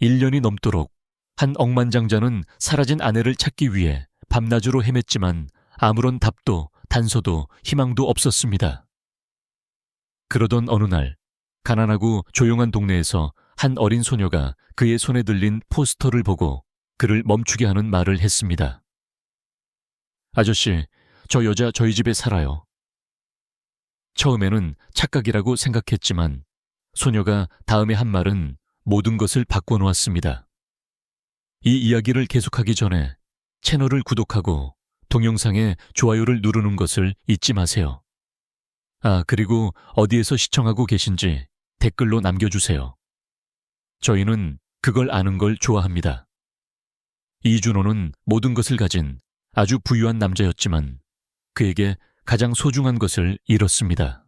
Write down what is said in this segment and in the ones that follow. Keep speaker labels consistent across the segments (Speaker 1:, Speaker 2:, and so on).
Speaker 1: 1년이 넘도록 한 억만장자는 사라진 아내를 찾기 위해 밤낮으로 헤맸지만 아무런 답도 단서도 희망도 없었습니다. 그러던 어느 날 가난하고 조용한 동네에서 한 어린 소녀가 그의 손에 들린 포스터를 보고 그를 멈추게 하는 말을 했습니다. 아저씨, 저 여자 저희 집에 살아요. 처음에는 착각이라고 생각했지만 소녀가 다음에 한 말은 모든 것을 바꿔놓았습니다. 이 이야기를 계속하기 전에 채널을 구독하고 동영상에 좋아요를 누르는 것을 잊지 마세요. 그리고 어디에서 시청하고 계신지 댓글로 남겨주세요. 저희는 그걸 아는 걸 좋아합니다. 이준호는 모든 것을 가진 아주 부유한 남자였지만 그에게 가장 소중한 것을 잃었습니다.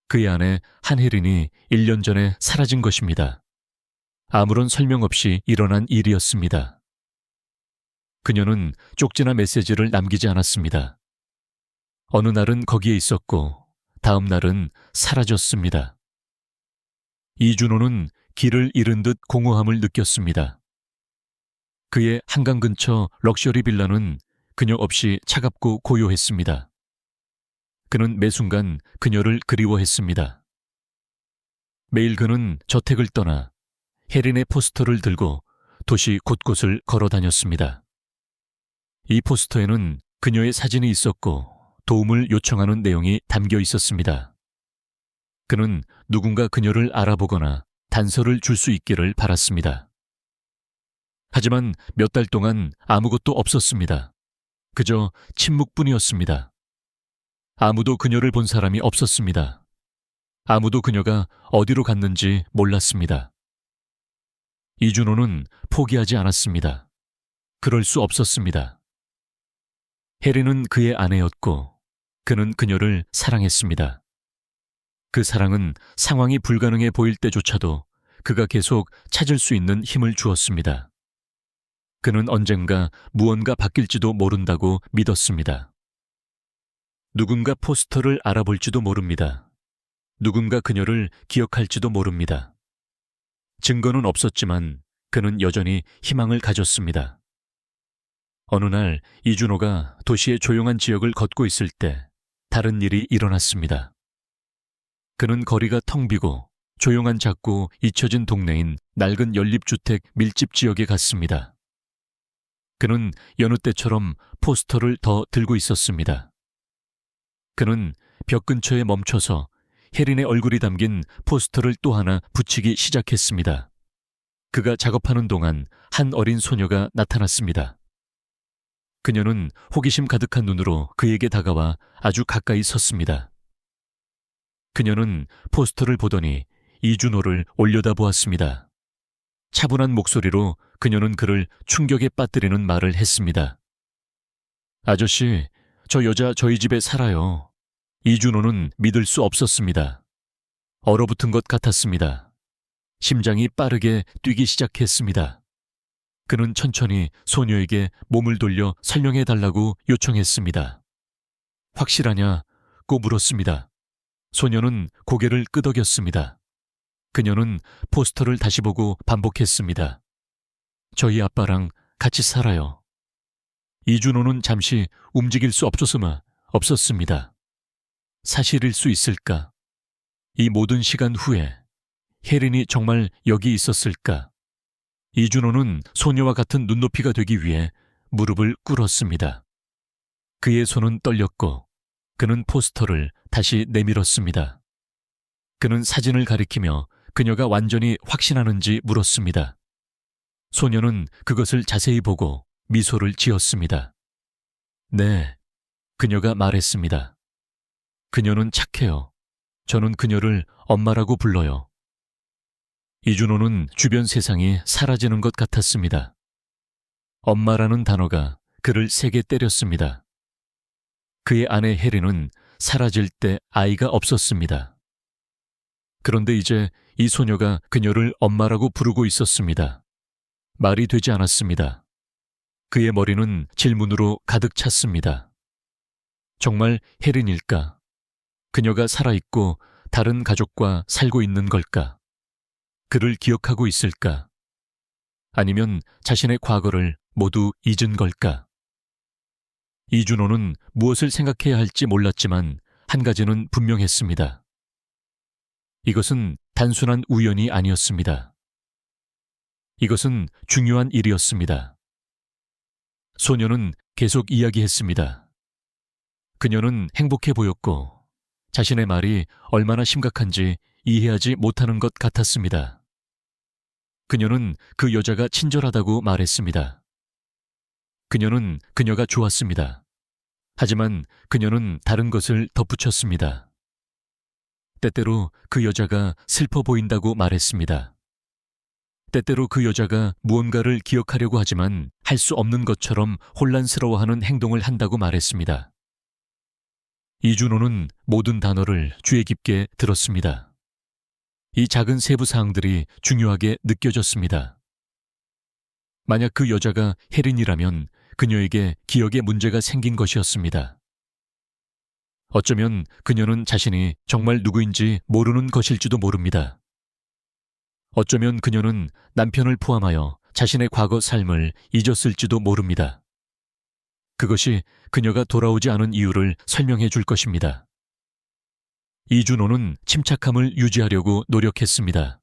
Speaker 1: 그의 아내 한혜린이 1년 전에 사라진 것입니다. 아무런 설명 없이 일어난 일이었습니다. 그녀는 쪽지나 메시지를 남기지 않았습니다. 어느 날은 거기에 있었고 다음 날은 사라졌습니다. 이준호는 길을 잃은 듯 공허함을 느꼈습니다. 그의 한강 근처 럭셔리 빌라는 그녀 없이 차갑고 고요했습니다. 그는 매 순간 그녀를 그리워했습니다. 매일 그는 저택을 떠나 혜린의 포스터를 들고 도시 곳곳을 걸어 다녔습니다. 이 포스터에는 그녀의 사진이 있었고 도움을 요청하는 내용이 담겨 있었습니다. 그는 누군가 그녀를 알아보거나 단서를 줄 수 있기를 바랐습니다. 하지만 몇 달 동안 아무것도 없었습니다. 그저 침묵뿐이었습니다. 아무도 그녀를 본 사람이 없었습니다. 아무도 그녀가 어디로 갔는지 몰랐습니다. 이준호는 포기하지 않았습니다. 그럴 수 없었습니다. 혜린은 그의 아내였고 그는 그녀를 사랑했습니다. 그 사랑은 상황이 불가능해 보일 때조차도 그가 계속 찾을 수 있는 힘을 주었습니다. 그는 언젠가 무언가 바뀔지도 모른다고 믿었습니다. 누군가 포스터를 알아볼지도 모릅니다. 누군가 그녀를 기억할지도 모릅니다. 증거는 없었지만 그는 여전히 희망을 가졌습니다. 어느 날 이준호가 도시의 조용한 지역을 걷고 있을 때 다른 일이 일어났습니다. 그는 거리가 텅 비고 조용한 작고 잊혀진 동네인 낡은 연립주택 밀집 지역에 갔습니다. 그는 여느 때처럼 포스터를 더 들고 있었습니다. 그는 벽 근처에 멈춰서 혜린의 얼굴이 담긴 포스터를 또 하나 붙이기 시작했습니다. 그가 작업하는 동안 한 어린 소녀가 나타났습니다. 그녀는 호기심 가득한 눈으로 그에게 다가와 아주 가까이 섰습니다. 그녀는 포스터를 보더니 이준호를 올려다보았습니다. 차분한 목소리로 그녀는 그를 충격에 빠뜨리는 말을 했습니다. 아저씨, 저 여자 저희 집에 살아요. 이준호는 믿을 수 없었습니다. 얼어붙은 것 같았습니다. 심장이 빠르게 뛰기 시작했습니다. 그는 천천히 소녀에게 몸을 돌려 설명해달라고 요청했습니다. 확실하냐고 물었습니다. 소녀는 고개를 끄덕였습니다. 그녀는 포스터를 다시 보고 반복했습니다. 저희 아빠랑 같이 살아요. 이준호는 잠시 움직일 수 없었습니다. 사실일 수 있을까? 이 모든 시간 후에 혜린이 정말 여기 있었을까? 이준호는 소녀와 같은 눈높이가 되기 위해 무릎을 꿇었습니다. 그의 손은 떨렸고 그는 포스터를 다시 내밀었습니다. 그는 사진을 가리키며 그녀가 완전히 확신하는지 물었습니다. 소녀는 그것을 자세히 보고 미소를 지었습니다. 네, 그녀가 말했습니다. 그녀는 착해요. 저는 그녀를 엄마라고 불러요. 이준호는 주변 세상이 사라지는 것 같았습니다. 엄마라는 단어가 그를 세게 때렸습니다. 그의 아내 혜린은 사라질 때 아이가 없었습니다. 그런데 이제 이 소녀가 그녀를 엄마라고 부르고 있었습니다. 말이 되지 않았습니다. 그의 머리는 질문으로 가득 찼습니다. 정말 혜린일까? 그녀가 살아있고 다른 가족과 살고 있는 걸까? 그를 기억하고 있을까? 아니면 자신의 과거를 모두 잊은 걸까? 이준호는 무엇을 생각해야 할지 몰랐지만 한 가지는 분명했습니다. 이것은 단순한 우연이 아니었습니다. 이것은 중요한 일이었습니다. 소녀는 계속 이야기했습니다. 그녀는 행복해 보였고 자신의 말이 얼마나 심각한지 이해하지 못하는 것 같았습니다. 그녀는 그 여자가 친절하다고 말했습니다. 그녀는 그녀가 좋았습니다. 하지만 그녀는 다른 것을 덧붙였습니다. 때때로 그 여자가 슬퍼 보인다고 말했습니다. 때때로 그 여자가 무언가를 기억하려고 하지만 할 수 없는 것처럼 혼란스러워하는 행동을 한다고 말했습니다. 이준호는 모든 단어를 주의 깊게 들었습니다. 이 작은 세부 사항들이 중요하게 느껴졌습니다. 만약 그 여자가 혜린이라면 그녀에게 기억에 문제가 생긴 것이었습니다. 어쩌면 그녀는 자신이 정말 누구인지 모르는 것일지도 모릅니다. 어쩌면 그녀는 남편을 포함하여 자신의 과거 삶을 잊었을지도 모릅니다. 그것이 그녀가 돌아오지 않은 이유를 설명해 줄 것입니다. 이준호는 침착함을 유지하려고 노력했습니다.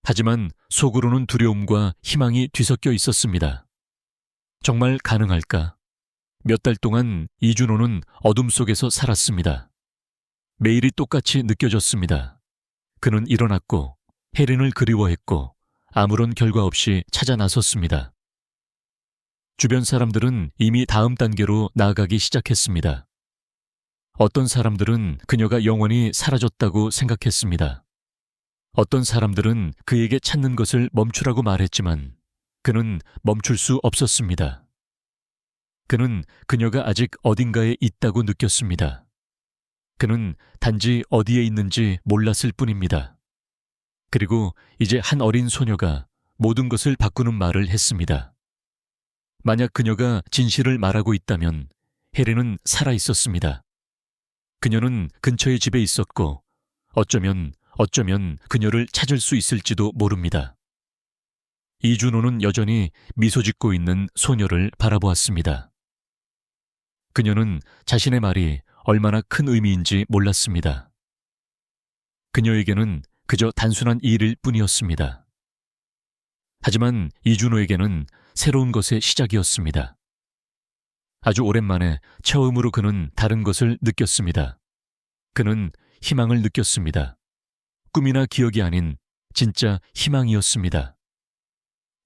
Speaker 1: 하지만 속으로는 두려움과 희망이 뒤섞여 있었습니다. 정말 가능할까? 몇 달 동안 이준호는 어둠 속에서 살았습니다. 매일이 똑같이 느껴졌습니다. 그는 일어났고 혜린을 그리워했고 아무런 결과 없이 찾아 나섰습니다. 주변 사람들은 이미 다음 단계로 나아가기 시작했습니다. 어떤 사람들은 그녀가 영원히 사라졌다고 생각했습니다. 어떤 사람들은 그에게 찾는 것을 멈추라고 말했지만 그는 멈출 수 없었습니다. 그는 그녀가 아직 어딘가에 있다고 느꼈습니다. 그는 단지 어디에 있는지 몰랐을 뿐입니다. 그리고 이제 한 어린 소녀가 모든 것을 바꾸는 말을 했습니다. 만약 그녀가 진실을 말하고 있다면 혜린은 살아 있었습니다. 그녀는 근처의 집에 있었고 어쩌면 그녀를 찾을 수 있을지도 모릅니다. 이준호는 여전히 미소 짓고 있는 소녀를 바라보았습니다. 그녀는 자신의 말이 얼마나 큰 의미인지 몰랐습니다. 그녀에게는 그저 단순한 일일 뿐이었습니다. 하지만 이준호에게는 새로운 것의 시작이었습니다. 아주 오랜만에 처음으로 그는 다른 것을 느꼈습니다. 그는 희망을 느꼈습니다. 꿈이나 기억이 아닌 진짜 희망이었습니다.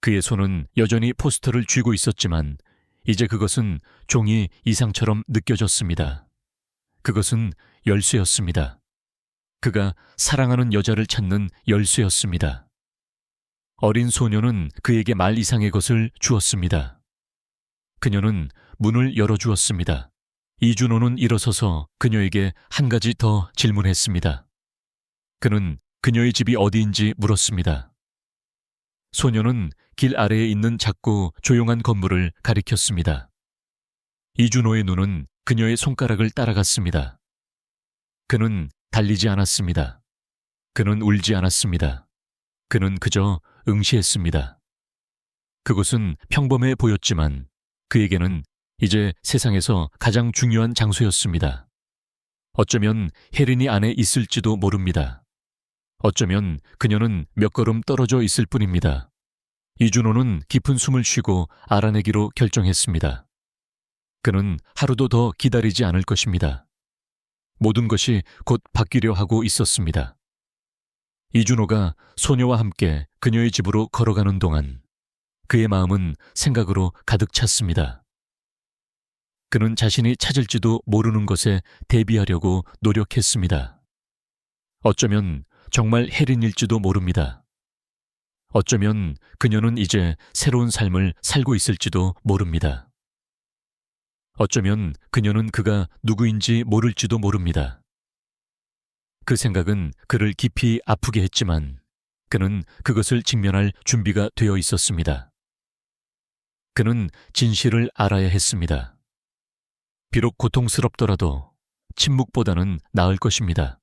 Speaker 1: 그의 손은 여전히 포스터를 쥐고 있었지만 이제 그것은 종이 이상처럼 느껴졌습니다. 그것은 열쇠였습니다. 그가 사랑하는 여자를 찾는 열쇠였습니다. 어린 소녀는 그에게 말 이상의 것을 주었습니다. 그녀는 문을 열어주었습니다. 이준호는 일어서서 그녀에게 한 가지 더 질문했습니다. 그는 그녀의 집이 어디인지 물었습니다. 소녀는 길 아래에 있는 작고 조용한 건물을 가리켰습니다. 이준호의 눈은 그녀의 손가락을 따라갔습니다. 그는 달리지 않았습니다. 그는 울지 않았습니다. 그는 그저 응시했습니다. 그곳은 평범해 보였지만 그에게는 이제 세상에서 가장 중요한 장소였습니다. 어쩌면 혜린이 안에 있을지도 모릅니다. 어쩌면 그녀는 몇 걸음 떨어져 있을 뿐입니다. 이준호는 깊은 숨을 쉬고 알아내기로 결정했습니다. 그는 하루도 더 기다리지 않을 것입니다. 모든 것이 곧 바뀌려 하고 있었습니다. 이준호가 소녀와 함께 그녀의 집으로 걸어가는 동안 그의 마음은 생각으로 가득 찼습니다. 그는 자신이 찾을지도 모르는 것에 대비하려고 노력했습니다. 어쩌면 정말 혜린일지도 모릅니다. 어쩌면 그녀는 이제 새로운 삶을 살고 있을지도 모릅니다. 어쩌면 그녀는 그가 누구인지 모를지도 모릅니다. 그 생각은 그를 깊이 아프게 했지만 그는 그것을 직면할 준비가 되어 있었습니다. 그는 진실을 알아야 했습니다. 비록 고통스럽더라도 침묵보다는 나을 것입니다.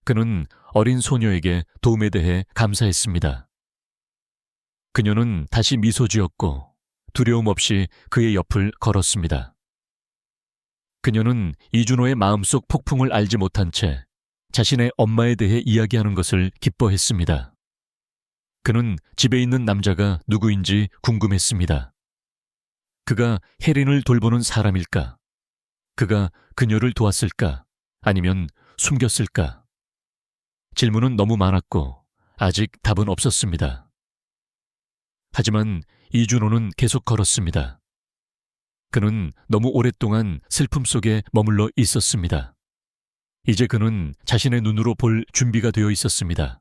Speaker 1: 그는 어린 소녀에게 도움에 대해 감사했습니다. 그녀는 다시 미소 지었고 두려움 없이 그의 옆을 걸었습니다. 그녀는 이준호의 마음속 폭풍을 알지 못한 채 자신의 엄마에 대해 이야기하는 것을 기뻐했습니다. 그는 집에 있는 남자가 누구인지 궁금했습니다. 그가 혜린을 돌보는 사람일까? 그가 그녀를 도왔을까? 아니면 숨겼을까? 질문은 너무 많았고 아직 답은 없었습니다. 하지만 이준호는 계속 걸었습니다. 그는 너무 오랫동안 슬픔 속에 머물러 있었습니다. 이제 그는 자신의 눈으로 볼 준비가 되어 있었습니다.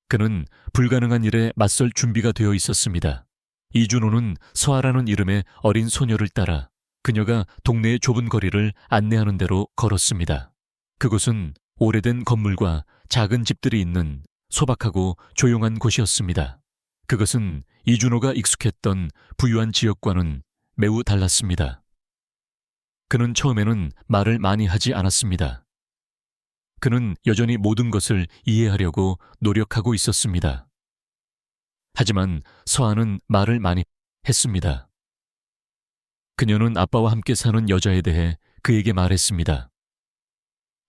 Speaker 1: 그는 불가능한 일에 맞설 준비가 되어 있었습니다. 이준호는 서아라는 이름의 어린 소녀를 따라 그녀가 동네의 좁은 거리를 안내하는 대로 걸었습니다. 그곳은 오래된 건물과 작은 집들이 있는 소박하고 조용한 곳이었습니다. 그것은 이준호가 익숙했던 부유한 지역과는 매우 달랐습니다. 그는 처음에는 말을 많이 하지 않았습니다. 그는 여전히 모든 것을 이해하려고 노력하고 있었습니다. 하지만 서아는 말을 많이 했습니다. 그녀는 아빠와 함께 사는 여자에 대해 그에게 말했습니다.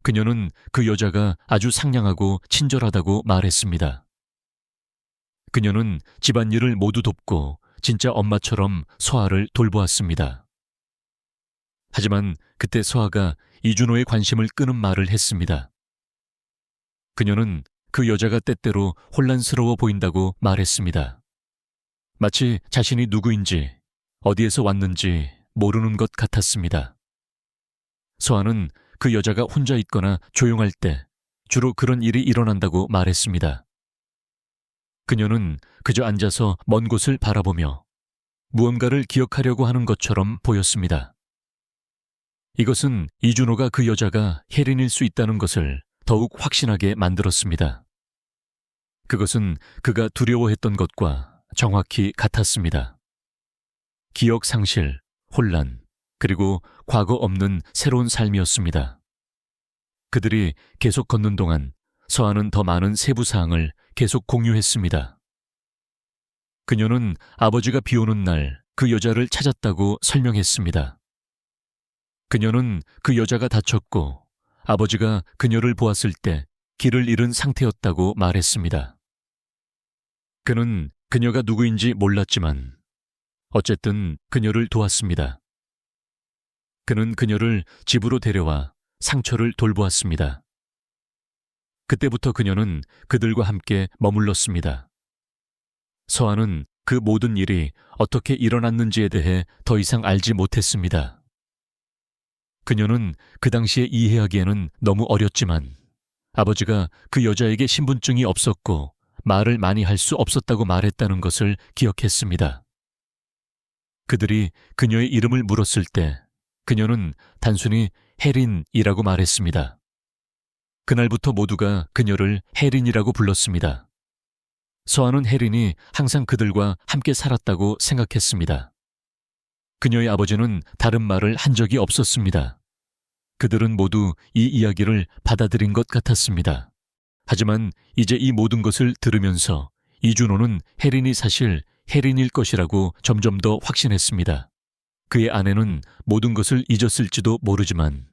Speaker 1: 그녀는 그 여자가 아주 상냥하고 친절하다고 말했습니다. 그녀는 집안일을 모두 돕고 진짜 엄마처럼 서아를 돌보았습니다. 하지만 그때 서아가 이준호의 관심을 끄는 말을 했습니다. 그녀는 그 여자가 때때로 혼란스러워 보인다고 말했습니다. 마치 자신이 누구인지, 어디에서 왔는지 모르는 것 같았습니다. 서아는 그 여자가 혼자 있거나 조용할 때 주로 그런 일이 일어난다고 말했습니다. 그녀는 그저 앉아서 먼 곳을 바라보며 무언가를 기억하려고 하는 것처럼 보였습니다. 이것은 이준호가 그 여자가 혜린일 수 있다는 것을 더욱 확신하게 만들었습니다. 그것은 그가 두려워했던 것과 정확히 같았습니다. 기억 상실, 혼란, 그리고 과거 없는 새로운 삶이었습니다. 그들이 계속 걷는 동안 서아는 더 많은 세부 사항을 계속 공유했습니다. 그녀는 아버지가 비 오는 날 그 여자를 찾았다고 설명했습니다. 그녀는 그 여자가 다쳤고 아버지가 그녀를 보았을 때 길을 잃은 상태였다고 말했습니다. 그는 그녀가 누구인지 몰랐지만 어쨌든 그녀를 도왔습니다. 그는 그녀를 집으로 데려와 상처를 돌보았습니다. 그때부터 그녀는 그들과 함께 머물렀습니다. 서아는 그 모든 일이 어떻게 일어났는지에 대해 더 이상 알지 못했습니다. 그녀는 그 당시에 이해하기에는 너무 어렸지만 아버지가 그 여자에게 신분증이 없었고 말을 많이 할 수 없었다고 말했다는 것을 기억했습니다. 그들이 그녀의 이름을 물었을 때 그녀는 단순히 혜린이라고 말했습니다. 그날부터 모두가 그녀를 혜린이라고 불렀습니다. 서아는 혜린이 항상 그들과 함께 살았다고 생각했습니다. 그녀의 아버지는 다른 말을 한 적이 없었습니다. 그들은 모두 이 이야기를 받아들인 것 같았습니다. 하지만 이제 이 모든 것을 들으면서 이준호는 혜린이 사실 혜린일 것이라고 점점 더 확신했습니다. 그의 아내는 모든 것을 잊었을지도 모르지만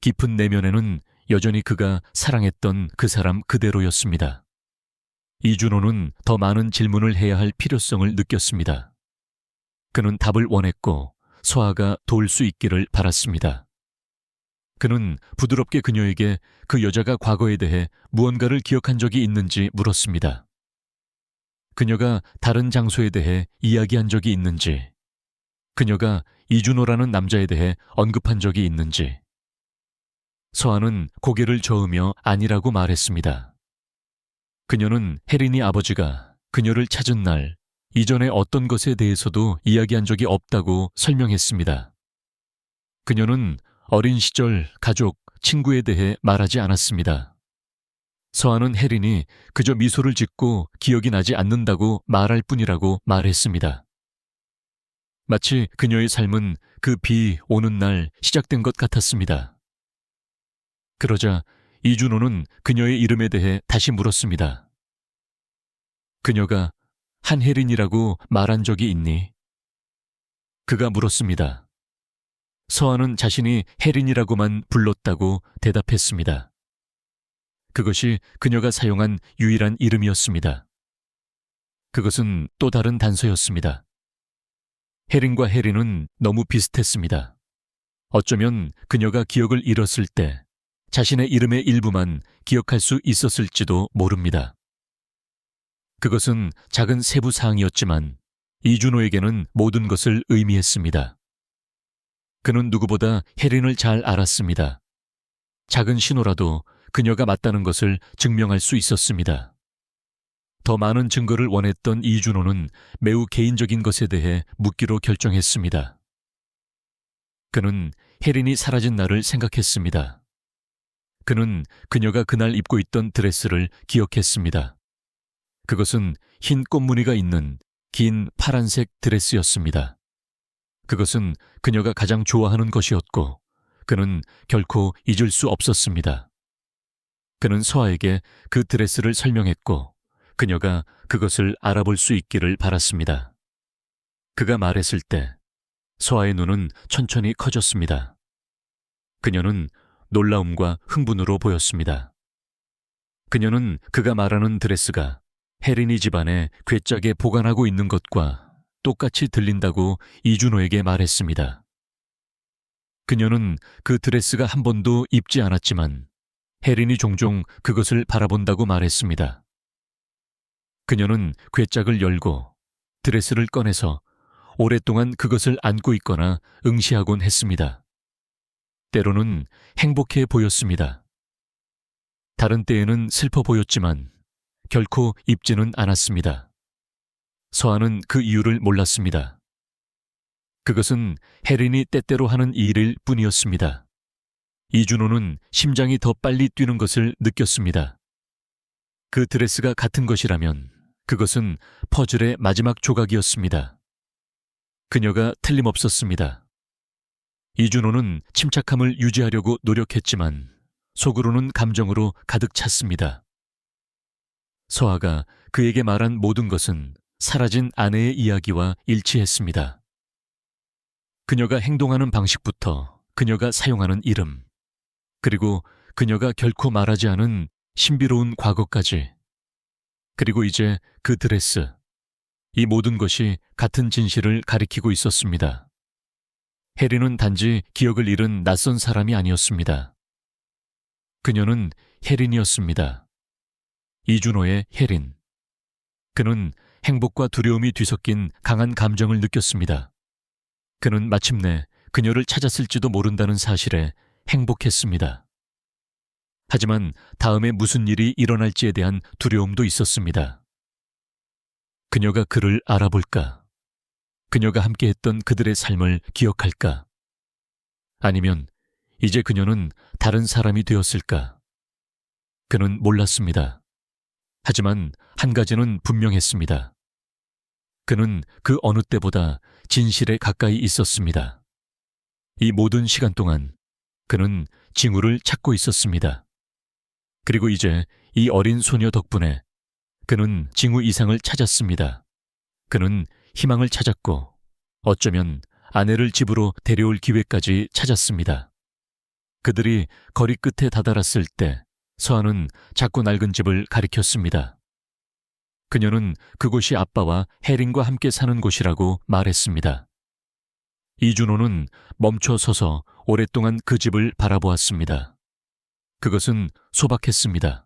Speaker 1: 깊은 내면에는 여전히 그가 사랑했던 그 사람 그대로였습니다. 이준호는 더 많은 질문을 해야 할 필요성을 느꼈습니다. 그는 답을 원했고 서아가 도울 수 있기를 바랐습니다. 그는 부드럽게 그녀에게 그 여자가 과거에 대해 무언가를 기억한 적이 있는지 물었습니다. 그녀가 다른 장소에 대해 이야기한 적이 있는지, 그녀가 이준호라는 남자에 대해 언급한 적이 있는지. 서아는 고개를 저으며 아니라고 말했습니다. 그녀는 혜린이 아버지가 그녀를 찾은 날 이전의 어떤 것에 대해서도 이야기한 적이 없다고 설명했습니다. 그녀는 어린 시절 가족, 친구에 대해 말하지 않았습니다. 서아는 혜린이 그저 미소를 짓고 기억이 나지 않는다고 말할 뿐이라고 말했습니다. 마치 그녀의 삶은 그 비 오는 날 시작된 것 같았습니다. 그러자 이준호는 그녀의 이름에 대해 다시 물었습니다. 그녀가 한혜린이라고 말한 적이 있니? 그가 물었습니다. 서아는 자신이 혜린이라고만 불렀다고 대답했습니다. 그것이 그녀가 사용한 유일한 이름이었습니다. 그것은 또 다른 단서였습니다. 혜린과 혜린은 너무 비슷했습니다. 어쩌면 그녀가 기억을 잃었을 때 자신의 이름의 일부만 기억할 수 있었을지도 모릅니다. 그것은 작은 세부 사항이었지만 이준호에게는 모든 것을 의미했습니다. 그는 누구보다 혜린을 잘 알았습니다. 작은 신호라도 그녀가 맞다는 것을 증명할 수 있었습니다. 더 많은 증거를 원했던 이준호는 매우 개인적인 것에 대해 묻기로 결정했습니다. 그는 혜린이 사라진 날을 생각했습니다. 그는 그녀가 그날 입고 있던 드레스를 기억했습니다. 그것은 흰 꽃무늬가 있는 긴 파란색 드레스였습니다. 그것은 그녀가 가장 좋아하는 것이었고 그는 결코 잊을 수 없었습니다. 그는 서아에게 그 드레스를 설명했고 그녀가 그것을 알아볼 수 있기를 바랐습니다. 그가 말했을 때 서아의 눈은 천천히 커졌습니다. 그녀는 놀라움과 흥분으로 보였습니다. 그녀는 그가 말하는 드레스가 혜린이 집안에 괴짝에 보관하고 있는 것과 똑같이 들린다고 이준호에게 말했습니다. 그녀는 그 드레스가 한 번도 입지 않았지만 혜린이 종종 그것을 바라본다고 말했습니다. 그녀는 괴짝을 열고 드레스를 꺼내서 오랫동안 그것을 안고 있거나 응시하곤 했습니다. 때로는 행복해 보였습니다. 다른 때에는 슬퍼 보였지만 결코 입지는 않았습니다. 서아는 그 이유를 몰랐습니다. 그것은 혜린이 때때로 하는 일일 뿐이었습니다. 이준호는 심장이 더 빨리 뛰는 것을 느꼈습니다. 그 드레스가 같은 것이라면 그것은 퍼즐의 마지막 조각이었습니다. 그녀가 틀림없었습니다. 이준호는 침착함을 유지하려고 노력했지만 속으로는 감정으로 가득 찼습니다. 서아가 그에게 말한 모든 것은 사라진 아내의 이야기와 일치했습니다. 그녀가 행동하는 방식부터 그녀가 사용하는 이름, 그리고 그녀가 결코 말하지 않은 신비로운 과거까지, 그리고 이제 그 드레스, 이 모든 것이 같은 진실을 가리키고 있었습니다. 혜린은 단지 기억을 잃은 낯선 사람이 아니었습니다. 그녀는 혜린이었습니다. 이준호의 혜린. 그는 행복과 두려움이 뒤섞인 강한 감정을 느꼈습니다. 그는 마침내 그녀를 찾았을지도 모른다는 사실에 행복했습니다. 하지만 다음에 무슨 일이 일어날지에 대한 두려움도 있었습니다. 그녀가 그를 알아볼까? 그녀가 함께했던 그들의 삶을 기억할까? 아니면 이제 그녀는 다른 사람이 되었을까? 그는 몰랐습니다. 하지만 한 가지는 분명했습니다. 그는 그 어느 때보다 진실에 가까이 있었습니다. 이 모든 시간 동안 그는 징후를 찾고 있었습니다. 그리고 이제 이 어린 소녀 덕분에 그는 징후 이상을 찾았습니다. 그는 희망을 찾았고 어쩌면 아내를 집으로 데려올 기회까지 찾았습니다. 그들이 거리 끝에 다다랐을 때 서아는 작고 낡은 집을 가리켰습니다. 그녀는 그곳이 아빠와 혜린과 함께 사는 곳이라고 말했습니다. 이준호는 멈춰 서서 오랫동안 그 집을 바라보았습니다. 그것은 소박했습니다.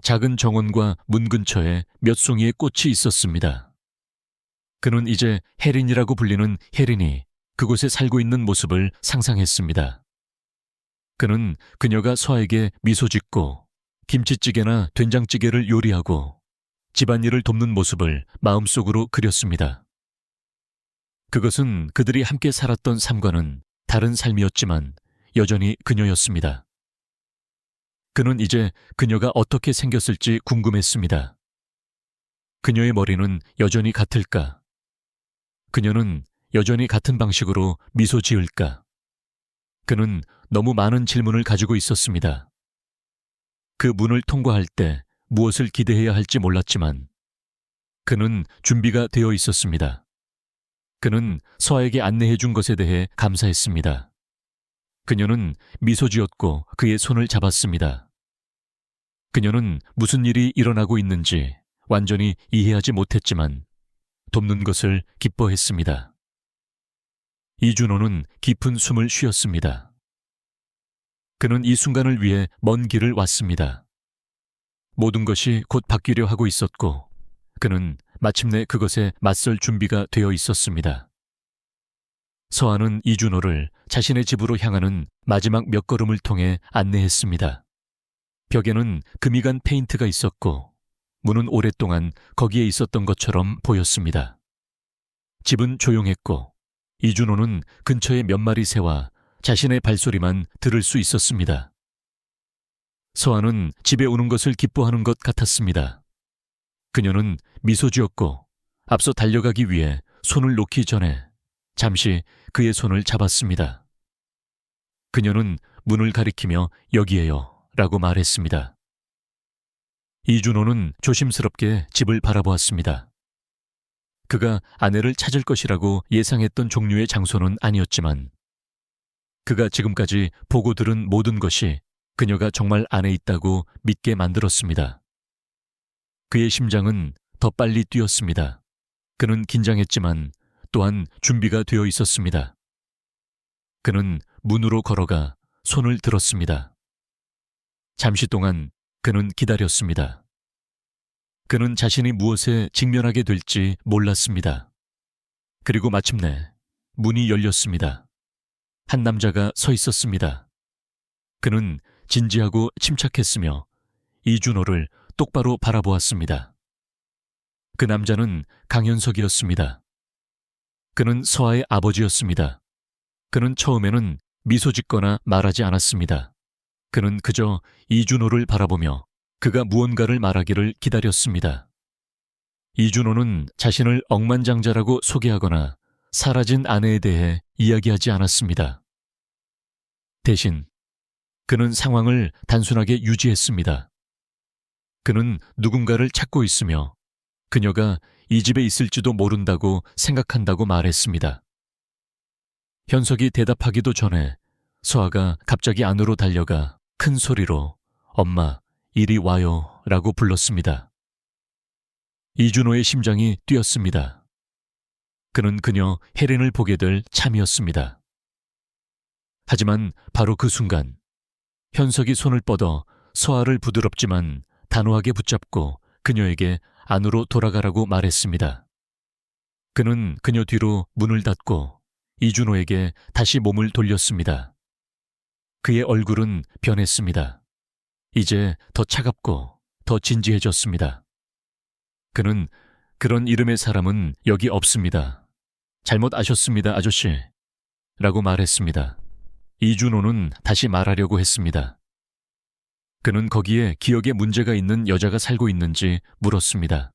Speaker 1: 작은 정원과 문 근처에 몇 송이의 꽃이 있었습니다. 그는 이제 혜린이라고 불리는 혜린이 그곳에 살고 있는 모습을 상상했습니다. 그는 그녀가 서아에게 미소 짓고 김치찌개나 된장찌개를 요리하고 집안일을 돕는 모습을 마음속으로 그렸습니다. 그것은 그들이 함께 살았던 삶과는 다른 삶이었지만 여전히 그녀였습니다. 그는 이제 그녀가 어떻게 생겼을지 궁금했습니다. 그녀의 머리는 여전히 같을까? 그녀는 여전히 같은 방식으로 미소 지을까? 그는 너무 많은 질문을 가지고 있었습니다. 그 문을 통과할 때 무엇을 기대해야 할지 몰랐지만 그는 준비가 되어 있었습니다. 그는 서아에게 안내해 준 것에 대해 감사했습니다. 그녀는 미소 지었고 그의 손을 잡았습니다. 그녀는 무슨 일이 일어나고 있는지 완전히 이해하지 못했지만 돕는 것을 기뻐했습니다. 이준호는 깊은 숨을 쉬었습니다. 그는 이 순간을 위해 먼 길을 왔습니다. 모든 것이 곧 바뀌려 하고 있었고 그는 마침내 그것에 맞설 준비가 되어 있었습니다. 서아는 이준호를 자신의 집으로 향하는 마지막 몇 걸음을 통해 안내했습니다. 벽에는 금이 간 페인트가 있었고 문은 오랫동안 거기에 있었던 것처럼 보였습니다. 집은 조용했고 이준호는 근처의 몇 마리 새와 자신의 발소리만 들을 수 있었습니다. 서아는 집에 오는 것을 기뻐하는 것 같았습니다. 그녀는 미소 지었고 앞서 달려가기 위해 손을 놓기 전에 잠시 그의 손을 잡았습니다. 그녀는 문을 가리키며 여기에요 라고 말했습니다. 이준호는 조심스럽게 집을 바라보았습니다. 그가 아내를 찾을 것이라고 예상했던 종류의 장소는 아니었지만 그가 지금까지 보고 들은 모든 것이 그녀가 정말 안에 있다고 믿게 만들었습니다. 그의 심장은 더 빨리 뛰었습니다. 그는 긴장했지만 또한 준비가 되어 있었습니다. 그는 문으로 걸어가 손을 들었습니다. 잠시 동안 그는 기다렸습니다. 그는 자신이 무엇에 직면하게 될지 몰랐습니다. 그리고 마침내 문이 열렸습니다. 한 남자가 서 있었습니다. 그는 진지하고 침착했으며 이준호를 똑바로 바라보았습니다. 그 남자는 강현석이었습니다. 그는 서아의 아버지였습니다. 그는 처음에는 미소 짓거나 말하지 않았습니다. 그는 그저 이준호를 바라보며 그가 무언가를 말하기를 기다렸습니다. 이준호는 자신을 억만장자라고 소개하거나 사라진 아내에 대해 이야기하지 않았습니다. 대신 그는 상황을 단순하게 유지했습니다. 그는 누군가를 찾고 있으며 그녀가 이 집에 있을지도 모른다고 생각한다고 말했습니다. 현석이 대답하기도 전에 서아가 갑자기 안으로 달려가 큰 소리로 엄마, 이리 와요 라고 불렀습니다. 이준호의 심장이 뛰었습니다. 그는 그녀 혜린을 보게 될 참이었습니다. 하지만 바로 그 순간 현석이 손을 뻗어 서아를 부드럽지만 단호하게 붙잡고 그녀에게 안으로 돌아가라고 말했습니다. 그는 그녀 뒤로 문을 닫고 이준호에게 다시 몸을 돌렸습니다. 그의 얼굴은 변했습니다. 이제 더 차갑고 더 진지해졌습니다. 그는 그런 이름의 사람은 여기 없습니다. 잘못 아셨습니다, 아저씨. 라고 말했습니다. 이준호는 다시 말하려고 했습니다. 그는 거기에 기억에 문제가 있는 여자가 살고 있는지 물었습니다.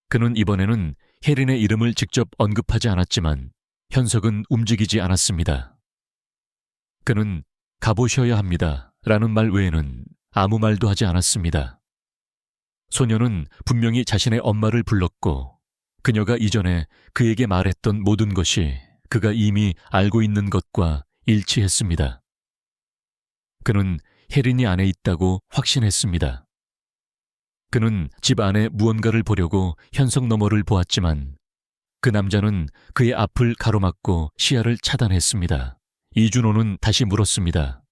Speaker 1: 그는 이번에는 혜린의 이름을 직접 언급하지 않았지만 현석은 움직이지 않았습니다. 그는 가보셔야 합니다. 라는 말 외에는 아무 말도 하지 않았습니다. 소녀는 분명히 자신의 엄마를 불렀고 그녀가 이전에 그에게 말했던 모든 것이 그가 이미 알고 있는 것과 일치했습니다. 그는 혜린이 안에 있다고 확신했습니다. 그는 집 안에 무언가를 보려고 현석 너머를 보았지만 그 남자는 그의 앞을 가로막고 시야를 차단했습니다. 이준호는 다시 물었습니다.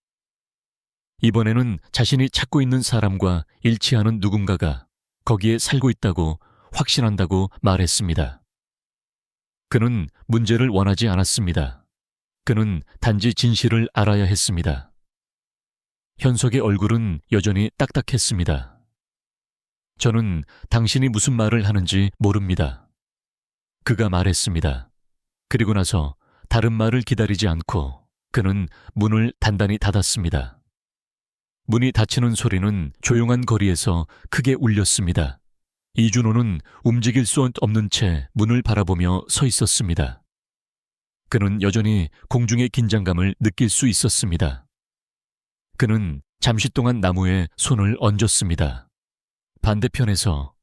Speaker 1: 이번에는 자신이 찾고 있는 사람과 일치하는 누군가가 거기에 살고 있다고 확신한다고 말했습니다. 그는 문제를 원하지 않았습니다. 그는 단지 진실을 알아야 했습니다. 현석의 얼굴은 여전히 딱딱했습니다. 저는 당신이 무슨 말을 하는지 모릅니다. 그가 말했습니다. 그리고 나서 다른 말을 기다리지 않고 그는 문을 단단히 닫았습니다. 문이 닫히는 소리는 조용한 거리에서 크게 울렸습니다. 이준호는 움직일 수 없는 채 문을 바라보며 서 있었습니다. 그는 여전히 공중의 긴장감을 느낄 수 있었습니다. 그는 잠시 동안 나무에 손을 얹었습니다. 반대편에서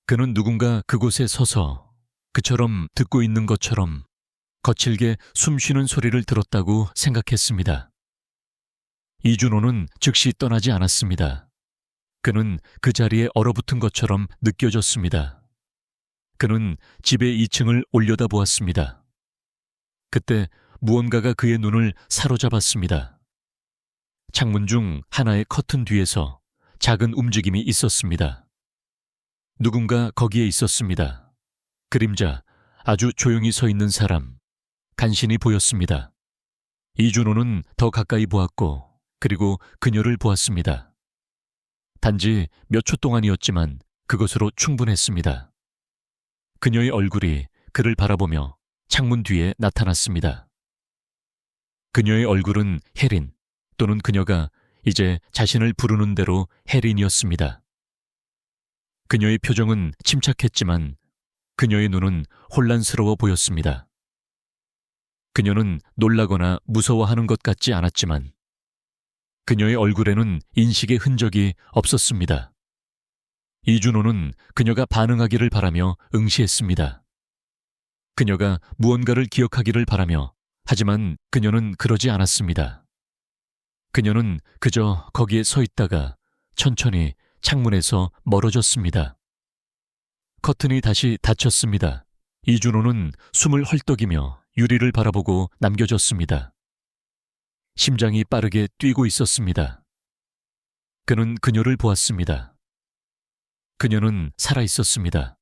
Speaker 1: 그는 누군가 그곳에 서서 그처럼 듣고 있는 것처럼 거칠게 숨 쉬는 소리를 들었다고 생각했습니다. 이준호는 즉시 떠나지 않았습니다. 그는 그 자리에 얼어붙은 것처럼 느껴졌습니다. 그는 집의 2층을 올려다보았습니다. 그때 무언가가 그의 눈을 사로잡았습니다. 창문 중 하나의 커튼 뒤에서 작은 움직임이 있었습니다. 누군가 거기에 있었습니다. 그림자, 아주 조용히 서 있는 사람, 간신히 보였습니다. 이준호는 더 가까이 보았고 그리고 그녀를 보았습니다. 단지 몇 초 동안이었지만 그것으로 충분했습니다. 그녀의 얼굴이 그를 바라보며 창문 뒤에 나타났습니다. 그녀의 얼굴은 혜린 또는 그녀가 이제 자신을 부르는 대로 혜린이었습니다. 그녀의 표정은 침착했지만 그녀의 눈은 혼란스러워 보였습니다. 그녀는 놀라거나 무서워하는 것 같지 않았지만 그녀의 얼굴에는 인식의 흔적이 없었습니다. 이준호는 그녀가 반응하기를 바라며 응시했습니다. 그녀가 무언가를 기억하기를 바라며 하지만 그녀는 그러지 않았습니다. 그녀는 그저 거기에 서 있다가 천천히 창문에서 멀어졌습니다. 커튼이 다시 닫혔습니다. 이준호는 숨을 헐떡이며 유리를 바라보고 남겨졌습니다. 심장이 빠르게 뛰고 있었습니다. 그는 그녀를 보았습니다. 그녀는 살아있었습니다.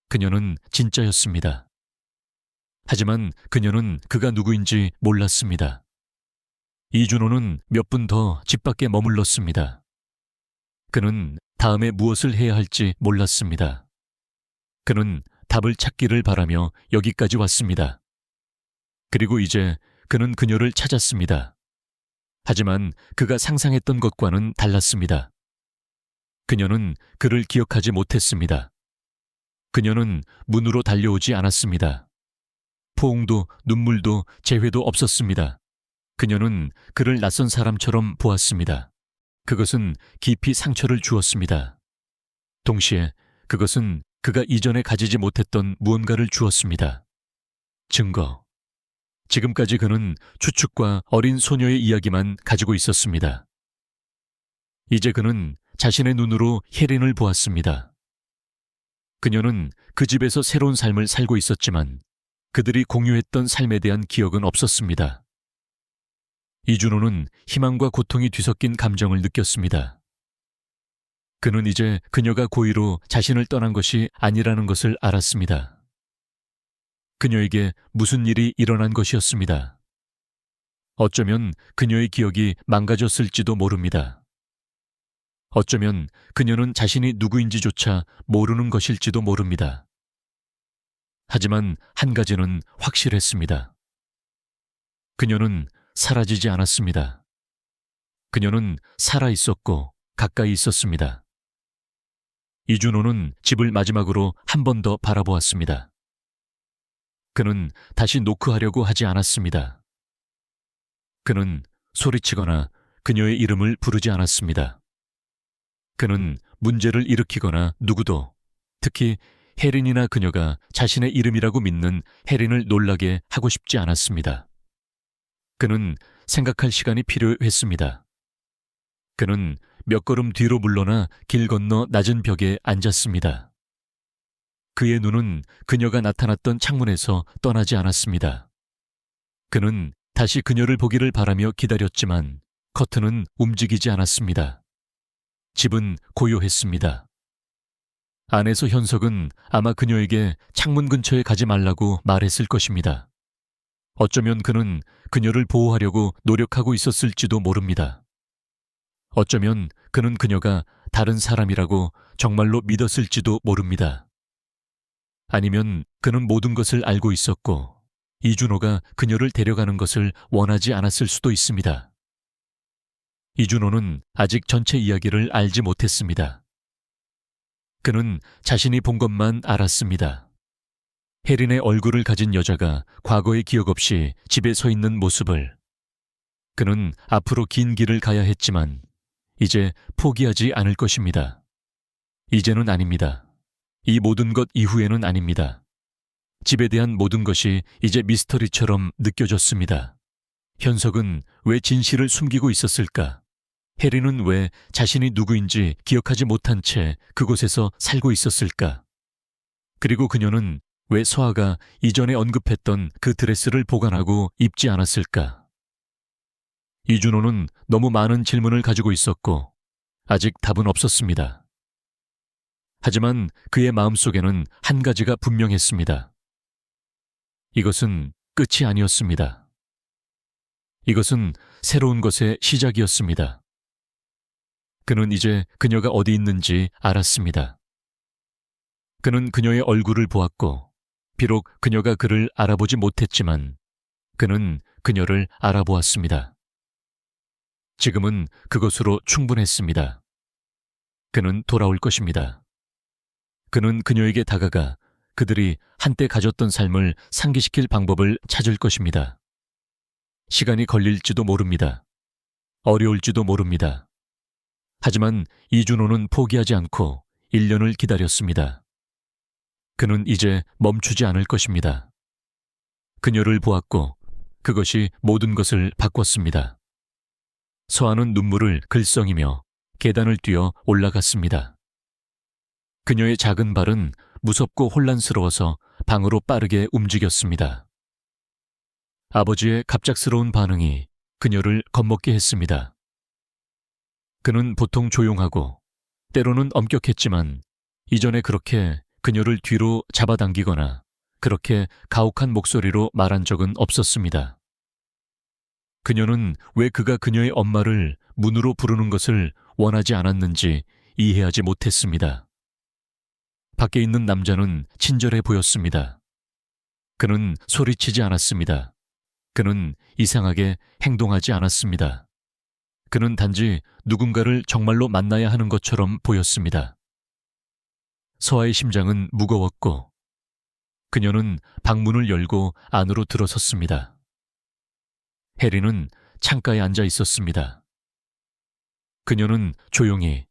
Speaker 1: 그녀는 진짜였습니다. 하지만 그녀는 그가 누구인지 몰랐습니다. 이준호는 몇 분 더 집 밖에 머물렀습니다. 그는 다음에 무엇을 해야 할지 몰랐습니다. 그는 답을 찾기를 바라며 여기까지 왔습니다. 그리고 이제 그는 그녀를 찾았습니다. 하지만 그가 상상했던 것과는 달랐습니다. 그녀는 그를 기억하지 못했습니다. 그녀는 문으로 달려오지 않았습니다. 포옹도 눈물도 재회도 없었습니다. 그녀는 그를 낯선 사람처럼 보았습니다. 그것은 깊이 상처를 주었습니다. 동시에 그것은 그가 이전에 가지지 못했던 무언가를 주었습니다. 증거. 지금까지 그는 추측과 어린 소녀의 이야기만 가지고 있었습니다. 이제 그는 자신의 눈으로 혜린을 보았습니다. 그녀는 그 집에서 새로운 삶을 살고 있었지만 그들이 공유했던 삶에 대한 기억은 없었습니다. 이준호는 희망과 고통이 뒤섞인 감정을 느꼈습니다. 그는 이제 그녀가 고의로 자신을 떠난 것이 아니라는 것을 알았습니다. 그녀에게 무슨 일이 일어난 것이었습니다. 어쩌면 그녀의 기억이 망가졌을지도 모릅니다. 어쩌면 그녀는 자신이 누구인지조차 모르는 것일지도 모릅니다. 하지만 한 가지는 확실했습니다. 그녀는 사라지지 않았습니다. 그녀는 살아있었고 가까이 있었습니다. 이준호는 집을 마지막으로 한 번 더 바라보았습니다. 그는 다시 노크하려고 하지 않았습니다. 그는 소리치거나 그녀의 이름을 부르지 않았습니다. 그는 문제를 일으키거나 누구도, 특히 혜린이나 그녀가 자신의 이름이라고 믿는 혜린을 놀라게 하고 싶지 않았습니다. 그는 생각할 시간이 필요했습니다. 그는 몇 걸음 뒤로 물러나 길 건너 낮은 벽에 앉았습니다. 그의 눈은 그녀가 나타났던 창문에서 떠나지 않았습니다. 그는 다시 그녀를 보기를 바라며 기다렸지만 커튼은 움직이지 않았습니다. 집은 고요했습니다. 안에서 현석은 아마 그녀에게 창문 근처에 가지 말라고 말했을 것입니다. 어쩌면 그는 그녀를 보호하려고 노력하고 있었을지도 모릅니다. 어쩌면 그는 그녀가 다른 사람이라고 정말로 믿었을지도 모릅니다. 아니면 그는 모든 것을 알고 있었고 이준호가 그녀를 데려가는 것을 원하지 않았을 수도 있습니다. 이준호는 아직 전체 이야기를 알지 못했습니다. 그는 자신이 본 것만 알았습니다. 혜린의 얼굴을 가진 여자가 과거의 기억 없이 집에 서 있는 모습을. 그는 앞으로 긴 길을 가야 했지만 이제 포기하지 않을 것입니다. 이제는 아닙니다. 이 모든 것 이후에는 아닙니다. 집에 대한 모든 것이 이제 미스터리처럼 느껴졌습니다. 현석은 왜 진실을 숨기고 있었을까? 해리는 왜 자신이 누구인지 기억하지 못한 채 그곳에서 살고 있었을까? 그리고 그녀는 왜 서아가 이전에 언급했던 그 드레스를 보관하고 입지 않았을까? 이준호는 너무 많은 질문을 가지고 있었고 아직 답은 없었습니다. 하지만 그의 마음속에는 한 가지가 분명했습니다. 이것은 끝이 아니었습니다. 이것은 새로운 것의 시작이었습니다. 그는 이제 그녀가 어디 있는지 알았습니다. 그는 그녀의 얼굴을 보았고 비록 그녀가 그를 알아보지 못했지만 그는 그녀를 알아보았습니다. 지금은 그것으로 충분했습니다. 그는 돌아올 것입니다. 그는 그녀에게 다가가 그들이 한때 가졌던 삶을 상기시킬 방법을 찾을 것입니다. 시간이 걸릴지도 모릅니다. 어려울지도 모릅니다. 하지만 이준호는 포기하지 않고 1년을 기다렸습니다. 그는 이제 멈추지 않을 것입니다. 그녀를 보았고 그것이 모든 것을 바꿨습니다. 서아는 눈물을 글썽이며 계단을 뛰어 올라갔습니다. 그녀의 작은 발은 무섭고 혼란스러워서 방으로 빠르게 움직였습니다. 아버지의 갑작스러운 반응이 그녀를 겁먹게 했습니다. 그는 보통 조용하고 때로는 엄격했지만 이전에 그렇게 그녀를 뒤로 잡아당기거나 그렇게 가혹한 목소리로 말한 적은 없었습니다. 그녀는 왜 그가 그녀의 엄마를 문으로 부르는 것을 원하지 않았는지 이해하지 못했습니다. 밖에 있는 남자는 친절해 보였습니다. 그는 소리치지 않았습니다. 그는 이상하게 행동하지 않았습니다. 그는 단지 누군가를 정말로 만나야 하는 것처럼 보였습니다. 서아의 심장은 무거웠고 그녀는 방문을 열고 안으로 들어섰습니다. 해리는 창가에 앉아 있었습니다. 그녀는 조용히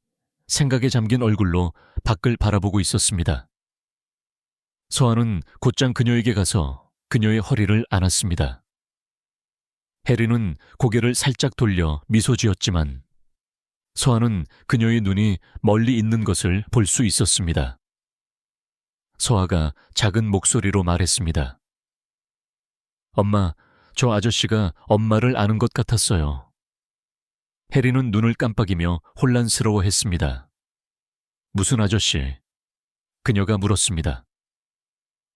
Speaker 1: 생각에 잠긴 얼굴로 밖을 바라보고 있었습니다. 서아는 곧장 그녀에게 가서 그녀의 허리를 안았습니다. 해리는 고개를 살짝 돌려 미소 지었지만 서아는 그녀의 눈이 멀리 있는 것을 볼 수 있었습니다. 서아가 작은 목소리로 말했습니다. 엄마, 저 아저씨가 엄마를 아는 것 같았어요. 해리는 눈을 깜빡이며 혼란스러워했습니다. 무슨 아저씨? 그녀가 물었습니다.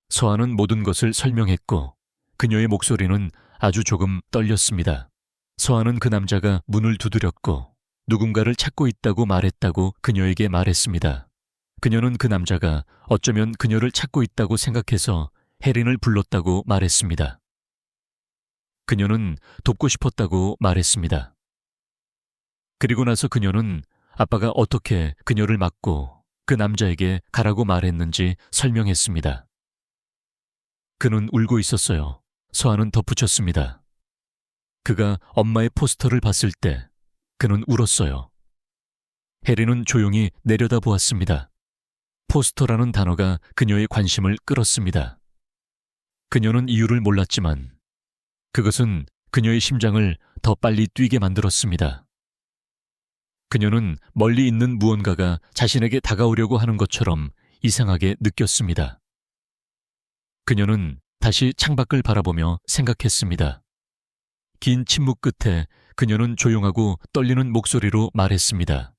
Speaker 1: 서아는 모든 것을 설명했고 그녀의 목소리는 아주 조금 떨렸습니다. 서아는 그 남자가 문을 두드렸고 누군가를 찾고 있다고 말했다고 그녀에게 말했습니다. 그녀는 그 남자가 어쩌면 그녀를 찾고 있다고 생각해서 해린을 불렀다고 말했습니다. 그녀는 돕고 싶었다고 말했습니다. 그리고 나서 그녀는 아빠가 어떻게 그녀를 맞고 그 남자에게 가라고 말했는지 설명했습니다. 그는 울고 있었어요. 서아는 덧붙였습니다. 그가 엄마의 포스터를 봤을 때 그는 울었어요. 해리는 조용히 내려다보았습니다. 포스터라는 단어가 그녀의 관심을 끌었습니다. 그녀는 이유를 몰랐지만 그것은 그녀의 심장을 더 빨리 뛰게 만들었습니다. 그녀는 멀리 있는 무언가가 자신에게 다가오려고 하는 것처럼 이상하게 느꼈습니다. 그녀는 다시 창밖을 바라보며 생각했습니다. 긴 침묵 끝에 그녀는 조용하고 떨리는 목소리로 말했습니다.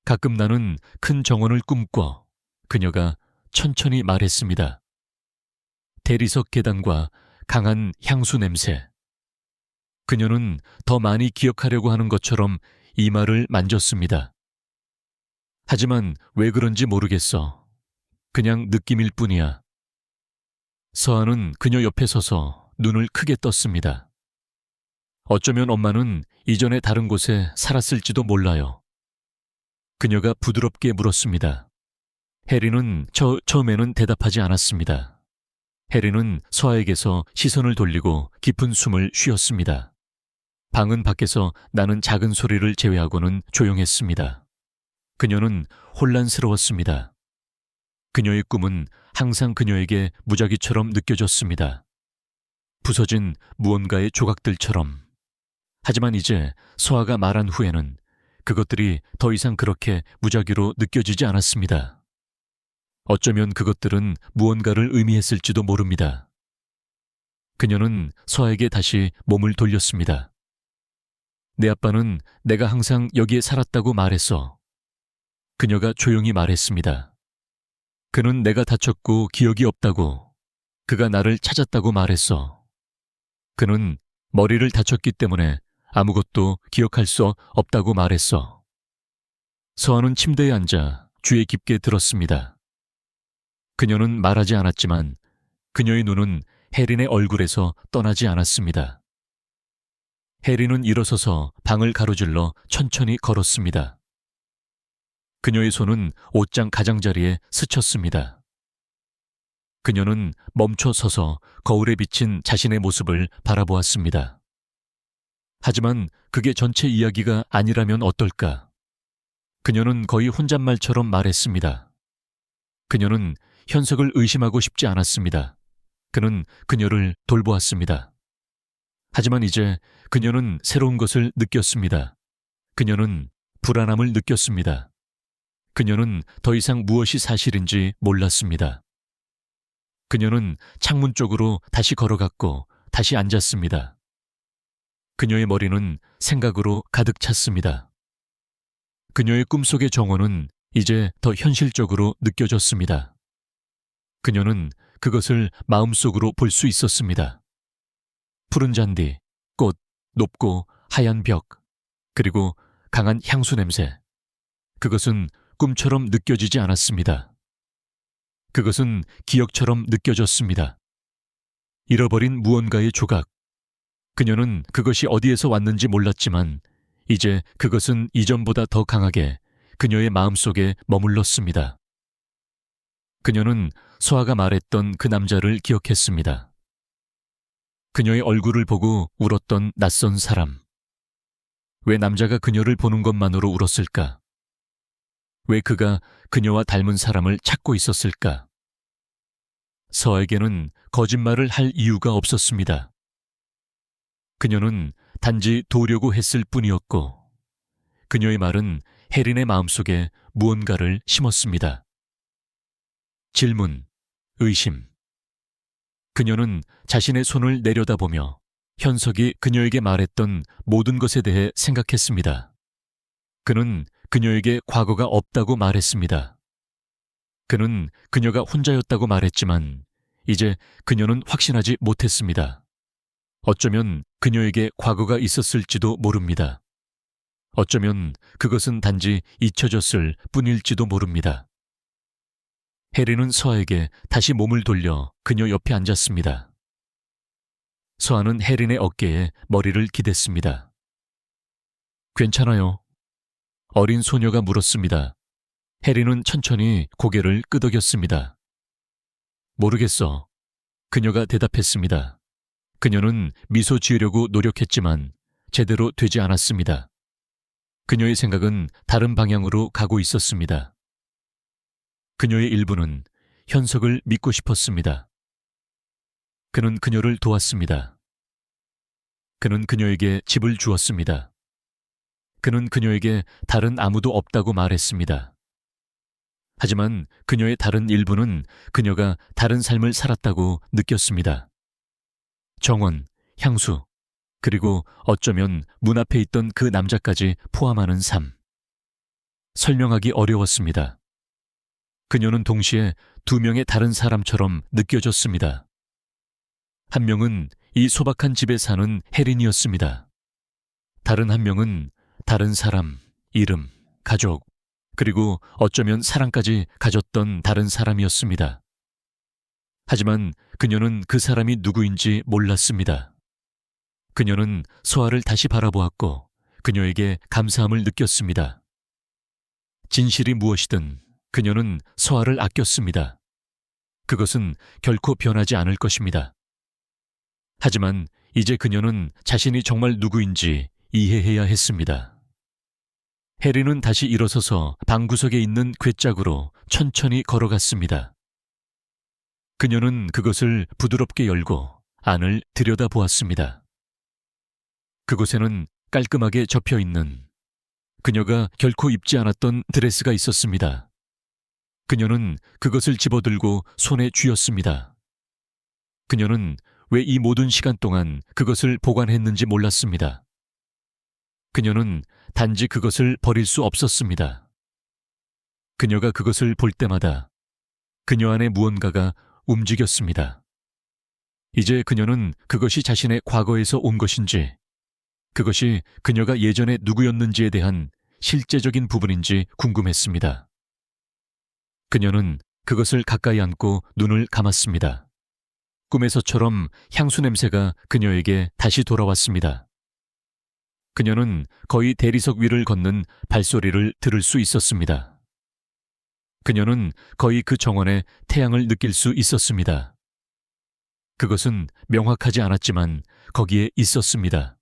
Speaker 1: 가끔 나는 큰 정원을 꿈꿔. 그녀가 천천히 말했습니다. 대리석 계단과 강한 향수 냄새. 그녀는 더 많이 기억하려고 하는 것처럼 이마를 만졌습니다. 하지만 왜 그런지 모르겠어. 그냥 느낌일 뿐이야. 서아는 그녀 옆에 서서 눈을 크게 떴습니다. 어쩌면 엄마는 이전에 다른 곳에 살았을지도 몰라요. 그녀가 부드럽게 물었습니다. 해리는 처음에는 대답하지 않았습니다. 해리는 서아에게서 시선을 돌리고 깊은 숨을 쉬었습니다. 방은 밖에서 나는 작은 소리를 제외하고는 조용했습니다. 그녀는 혼란스러웠습니다. 그녀의 꿈은 항상 그녀에게 무작위처럼 느껴졌습니다. 부서진 무언가의 조각들처럼. 하지만 이제 서아가 말한 후에는 그것들이 더 이상 그렇게 무작위로 느껴지지 않았습니다. 어쩌면 그것들은 무언가를 의미했을지도 모릅니다. 그녀는 서아에게 다시 몸을 돌렸습니다. 내 아빠는 내가 항상 여기에 살았다고 말했어. 그녀가 조용히 말했습니다. 그는 내가 다쳤고 기억이 없다고. 그가 나를 찾았다고 말했어. 그는 머리를 다쳤기 때문에 아무것도 기억할 수 없다고 말했어. 서아는 침대에 앉아 귀에 깊게 들었습니다. 그녀는 말하지 않았지만 그녀의 눈은 혜린의 얼굴에서 떠나지 않았습니다. 혜린은 일어서서 방을 가로질러 천천히 걸었습니다. 그녀의 손은 옷장 가장자리에 스쳤습니다. 그녀는 멈춰 서서 거울에 비친 자신의 모습을 바라보았습니다. 하지만 그게 전체 이야기가 아니라면 어떨까? 그녀는 거의 혼잣말처럼 말했습니다. 그녀는 현석을 의심하고 싶지 않았습니다. 그는 그녀를 돌보았습니다. 하지만 이제 그녀는 새로운 것을 느꼈습니다. 그녀는 불안함을 느꼈습니다. 그녀는 더 이상 무엇이 사실인지 몰랐습니다. 그녀는 창문 쪽으로 다시 걸어갔고 다시 앉았습니다. 그녀의 머리는 생각으로 가득 찼습니다. 그녀의 꿈속의 정원은 이제 더 현실적으로 느껴졌습니다. 그녀는 그것을 마음속으로 볼 수 있었습니다. 푸른 잔디, 꽃, 높고 하얀 벽, 그리고 강한 향수 냄새. 그것은 꿈처럼 느껴지지 않았습니다. 그것은 기억처럼 느껴졌습니다. 잃어버린 무언가의 조각. 그녀는 그것이 어디에서 왔는지 몰랐지만 이제 그것은 이전보다 더 강하게 그녀의 마음속에 머물렀습니다. 그녀는 서아가 말했던 그 남자를 기억했습니다. 그녀의 얼굴을 보고 울었던 낯선 사람. 왜 남자가 그녀를 보는 것만으로 울었을까? 왜 그가 그녀와 닮은 사람을 찾고 있었을까? 서아에게는 거짓말을 할 이유가 없었습니다. 그녀는 단지 도우려고 했을 뿐이었고 그녀의 말은 혜린의 마음속에 무언가를 심었습니다. 질문, 의심. 그녀는 자신의 손을 내려다보며 현석이 그녀에게 말했던 모든 것에 대해 생각했습니다. 그는 그녀에게 과거가 없다고 말했습니다. 그는 그녀가 혼자였다고 말했지만 이제 그녀는 확신하지 못했습니다. 어쩌면 그녀에게 과거가 있었을지도 모릅니다. 어쩌면 그것은 단지 잊혀졌을 뿐일지도 모릅니다. 혜린은 서아에게 다시 몸을 돌려 그녀 옆에 앉았습니다. 서아는 혜린의 어깨에 머리를 기댔습니다. 괜찮아요. 어린 소녀가 물었습니다. 혜린은 천천히 고개를 끄덕였습니다. 모르겠어. 그녀가 대답했습니다. 그녀는 미소 지으려고 노력했지만 제대로 되지 않았습니다. 그녀의 생각은 다른 방향으로 가고 있었습니다. 그녀의 일부는 현석을 믿고 싶었습니다. 그는 그녀를 도왔습니다. 그는 그녀에게 집을 주었습니다. 그는 그녀에게 다른 아무도 없다고 말했습니다. 하지만 그녀의 다른 일부는 그녀가 다른 삶을 살았다고 느꼈습니다. 정원, 향수, 그리고 어쩌면 문 앞에 있던 그 남자까지 포함하는 삶. 설명하기 어려웠습니다. 그녀는 동시에 두 명의 다른 사람처럼 느껴졌습니다. 한 명은 이 소박한 집에 사는 혜린이었습니다. 다른 한 명은 다른 사람, 이름, 가족, 그리고 어쩌면 사랑까지 가졌던 다른 사람이었습니다. 하지만 그녀는 그 사람이 누구인지 몰랐습니다. 그녀는 서아를 다시 바라보았고 그녀에게 감사함을 느꼈습니다. 진실이 무엇이든 그녀는 서아를 아꼈습니다. 그것은 결코 변하지 않을 것입니다. 하지만 이제 그녀는 자신이 정말 누구인지 이해해야 했습니다. 해리는 다시 일어서서 방구석에 있는 궤짝으로 천천히 걸어갔습니다. 그녀는 그것을 부드럽게 열고 안을 들여다보았습니다. 그곳에는 깔끔하게 접혀있는 그녀가 결코 입지 않았던 드레스가 있었습니다. 그녀는 그것을 집어들고 손에 쥐었습니다. 그녀는 왜 이 모든 시간 동안 그것을 보관했는지 몰랐습니다. 그녀는 단지 그것을 버릴 수 없었습니다. 그녀가 그것을 볼 때마다 그녀 안에 무언가가 움직였습니다. 이제 그녀는 그것이 자신의 과거에서 온 것인지, 그것이 그녀가 예전에 누구였는지에 대한 실제적인 부분인지 궁금했습니다. 그녀는 그것을 가까이 안고 눈을 감았습니다. 꿈에서처럼 향수 냄새가 그녀에게 다시 돌아왔습니다. 그녀는 거의 대리석 위를 걷는 발소리를 들을 수 있었습니다. 그녀는 거의 그 정원에 태양을 느낄 수 있었습니다. 그것은 명확하지 않았지만 거기에 있었습니다.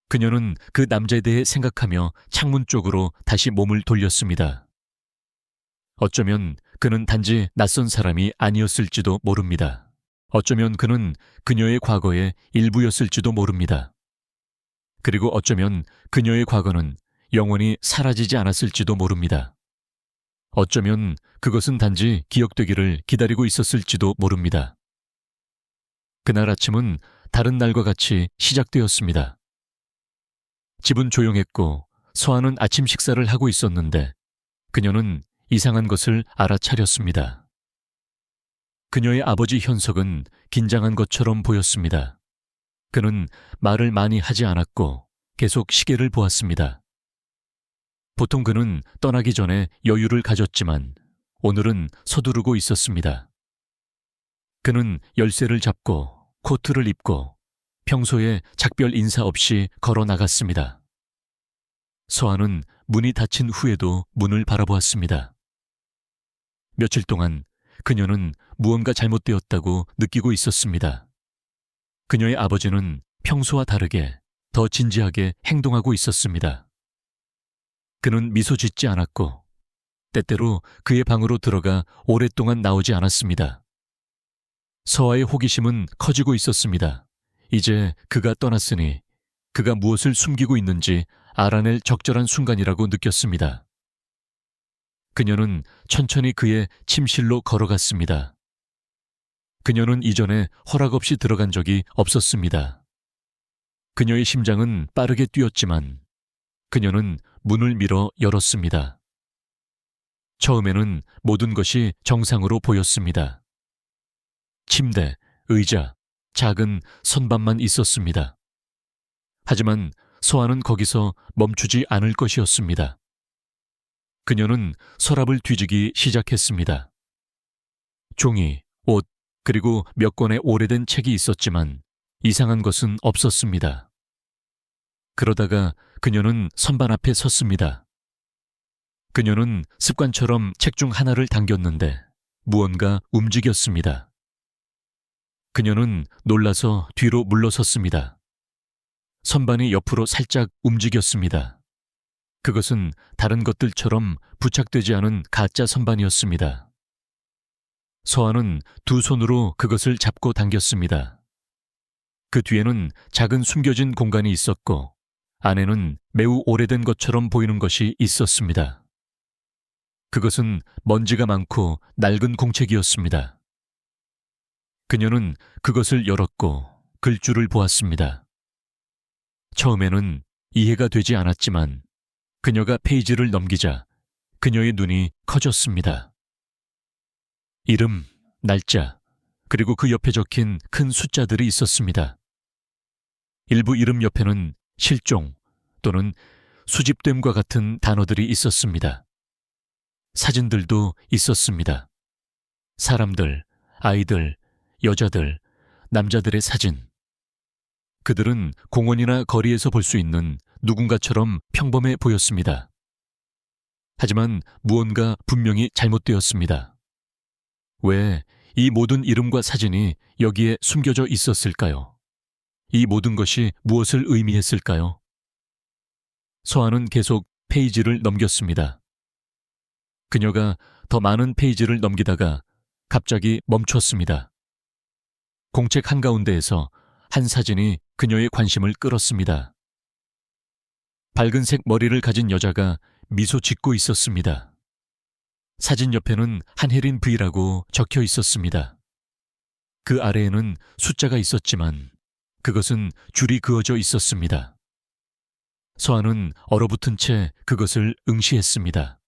Speaker 1: 그녀는 그 남자에 대해 생각하며 창문 쪽으로 다시 몸을 돌렸습니다. 어쩌면 그는 단지 낯선 사람이 아니었을지도 모릅니다. 어쩌면 그는 그녀의 과거의 일부였을지도 모릅니다. 그리고 어쩌면 그녀의 과거는 영원히 사라지지 않았을지도 모릅니다. 어쩌면 그것은 단지 기억되기를 기다리고 있었을지도 모릅니다. 그날 아침은 다른 날과 같이 시작되었습니다. 집은 조용했고 서아는 아침 식사를 하고 있었는데 그녀는 이상한 것을 알아차렸습니다. 그녀의 아버지 현석은 긴장한 것처럼 보였습니다. 그는 말을 많이 하지 않았고 계속 시계를 보았습니다. 보통 그는 떠나기 전에 여유를 가졌지만 오늘은 서두르고 있었습니다. 그는 열쇠를 잡고 코트를 입고 평소에 작별 인사 없이 걸어 나갔습니다. 서아는 문이 닫힌 후에도 문을 바라보았습니다. 며칠 동안 그녀는 무언가 잘못되었다고 느끼고 있었습니다. 그녀의 아버지는 평소와 다르게 더 진지하게 행동하고 있었습니다. 그는 미소 짓지 않았고 때때로 그의 방으로 들어가 오랫동안 나오지 않았습니다. 서아의 호기심은 커지고 있었습니다. 이제 그가 떠났으니 그가 무엇을 숨기고 있는지 알아낼 적절한 순간이라고 느꼈습니다. 그녀는 천천히 그의 침실로 걸어갔습니다. 그녀는 이전에 허락 없이 들어간 적이 없었습니다. 그녀의 심장은 빠르게 뛰었지만 그녀는 문을 밀어 열었습니다. 처음에는 모든 것이 정상으로 보였습니다. 침대, 의자, 작은 선반만 있었습니다. 하지만 서아는 거기서 멈추지 않을 것이었습니다. 그녀는 서랍을 뒤지기 시작했습니다. 종이, 옷, 그리고 몇 권의 오래된 책이 있었지만 이상한 것은 없었습니다. 그러다가 그녀는 선반 앞에 섰습니다. 그녀는 습관처럼 책 중 하나를 당겼는데 무언가 움직였습니다. 그녀는 놀라서 뒤로 물러섰습니다. 선반이 옆으로 살짝 움직였습니다. 그것은 다른 것들처럼 부착되지 않은 가짜 선반이었습니다. 서아는 두 손으로 그것을 잡고 당겼습니다. 그 뒤에는 작은 숨겨진 공간이 있었고 안에는 매우 오래된 것처럼 보이는 것이 있었습니다. 그것은 먼지가 많고 낡은 공책이었습니다. 그녀는 그것을 열었고 글줄을 보았습니다. 처음에는 이해가 되지 않았지만 그녀가 페이지를 넘기자 그녀의 눈이 커졌습니다. 이름, 날짜, 그리고 그 옆에 적힌 큰 숫자들이 있었습니다. 일부 이름 옆에는 실종 또는 수집됨과 같은 단어들이 있었습니다. 사진들도 있었습니다. 사람들, 아이들, 여자들, 남자들의 사진. 그들은 공원이나 거리에서 볼 수 있는 누군가처럼 평범해 보였습니다. 하지만 무언가 분명히 잘못되었습니다. 왜 이 모든 이름과 사진이 여기에 숨겨져 있었을까요? 이 모든 것이 무엇을 의미했을까요? 서아는 계속 페이지를 넘겼습니다. 그녀가 더 많은 페이지를 넘기다가 갑자기 멈췄습니다. 공책 한가운데에서 한 사진이 그녀의 관심을 끌었습니다. 밝은색 머리를 가진 여자가 미소 짓고 있었습니다. 사진 옆에는 한혜린 V라고 적혀 있었습니다. 그 아래에는 숫자가 있었지만 그것은 줄이 그어져 있었습니다. 서한은 얼어붙은 채 그것을 응시했습니다.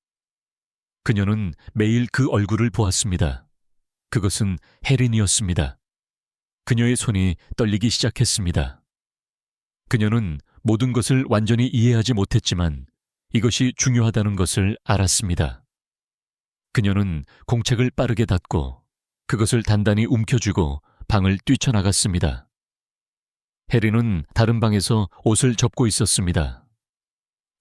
Speaker 1: 그녀는 매일 그 얼굴을 보았습니다. 그것은 혜린이었습니다. 그녀의 손이 떨리기 시작했습니다. 그녀는 모든 것을 완전히 이해하지 못했지만 이것이 중요하다는 것을 알았습니다. 그녀는 공책을 빠르게 닫고 그것을 단단히 움켜쥐고 방을 뛰쳐나갔습니다. 혜린은 다른 방에서 옷을 접고 있었습니다.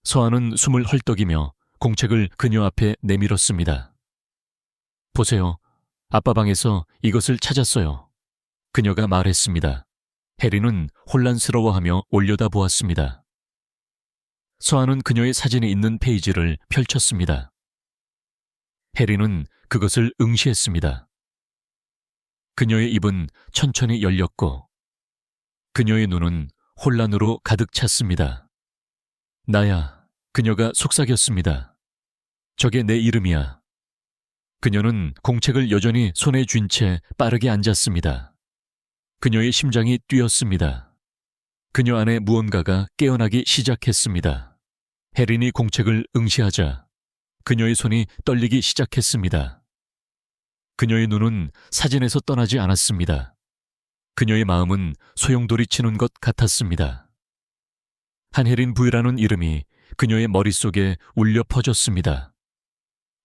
Speaker 1: 서한은 숨을 헐떡이며 공책을 그녀 앞에 내밀었습니다. 보세요. 아빠 방에서 이것을 찾았어요. 그녀가 말했습니다. 혜린은 혼란스러워하며 올려다보았습니다. 서한은 그녀의 사진이 있는 페이지를 펼쳤습니다. 혜린은 그것을 응시했습니다. 그녀의 입은 천천히 열렸고 그녀의 눈은 혼란으로 가득 찼습니다. 나야. 그녀가 속삭였습니다. 저게 내 이름이야. 그녀는 공책을 여전히 손에 쥔 채 빠르게 앉았습니다. 그녀의 심장이 뛰었습니다. 그녀 안에 무언가가 깨어나기 시작했습니다. 혜린이 공책을 응시하자 그녀의 손이 떨리기 시작했습니다. 그녀의 눈은 사진에서 떠나지 않았습니다. 그녀의 마음은 소용돌이치는 것 같았습니다. 한혜린 V라는 이름이 그녀의 머릿속에 울려 퍼졌습니다.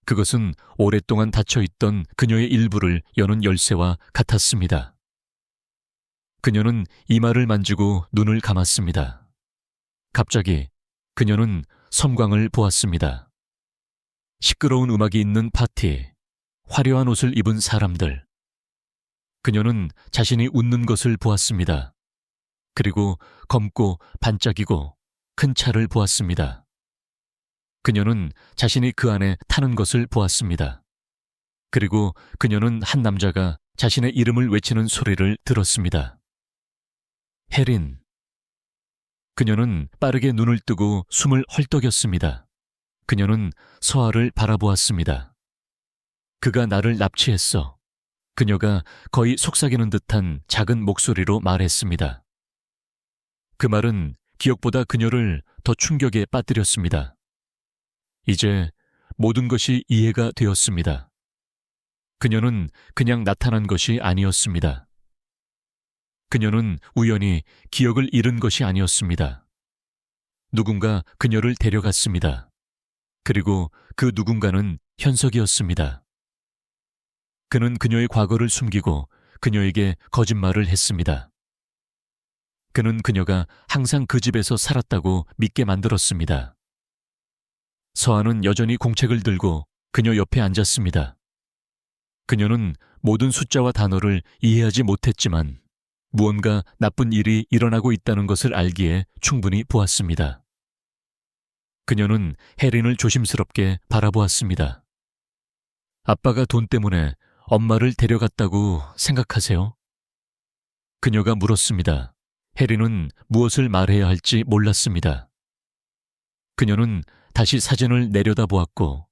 Speaker 1: 그것은 오랫동안 닫혀있던 그녀의 일부를 여는 열쇠와 같았습니다. 그녀는 이마를 만지고 눈을 감았습니다. 갑자기 그녀는 섬광을 보았습니다. 시끄러운 음악이 있는 파티, 화려한 옷을 입은 사람들. 그녀는 자신이 웃는 것을 보았습니다. 그리고 검고 반짝이고 큰 차를 보았습니다. 그녀는 자신이 그 안에 타는 것을 보았습니다. 그리고 그녀는 한 남자가 자신의 이름을 외치는 소리를 들었습니다. 혜린. 그녀는 빠르게 눈을 뜨고 숨을 헐떡였습니다. 그녀는 서아를 바라보았습니다. 그가 나를 납치했어. 그녀가 거의 속삭이는 듯한 작은 목소리로 말했습니다. 그 말은 기억보다 그녀를 더 충격에 빠뜨렸습니다. 이제 모든 것이 이해가 되었습니다. 그녀는 그냥 나타난 것이 아니었습니다. 그녀는 우연히 기억을 잃은 것이 아니었습니다. 누군가 그녀를 데려갔습니다. 그리고 그 누군가는 현석이었습니다. 그는 그녀의 과거를 숨기고 그녀에게 거짓말을 했습니다. 그는 그녀가 항상 그 집에서 살았다고 믿게 만들었습니다. 서한은 여전히 공책을 들고 그녀 옆에 앉았습니다. 그녀는 모든 숫자와 단어를 이해하지 못했지만 무언가 나쁜 일이 일어나고 있다는 것을 알기에 충분히 보았습니다. 그녀는 혜린을 조심스럽게 바라보았습니다. 아빠가 돈 때문에 엄마를 데려갔다고 생각하세요? 그녀가 물었습니다. 혜린은 무엇을 말해야 할지 몰랐습니다. 그녀는 다시 사진을 내려다보았고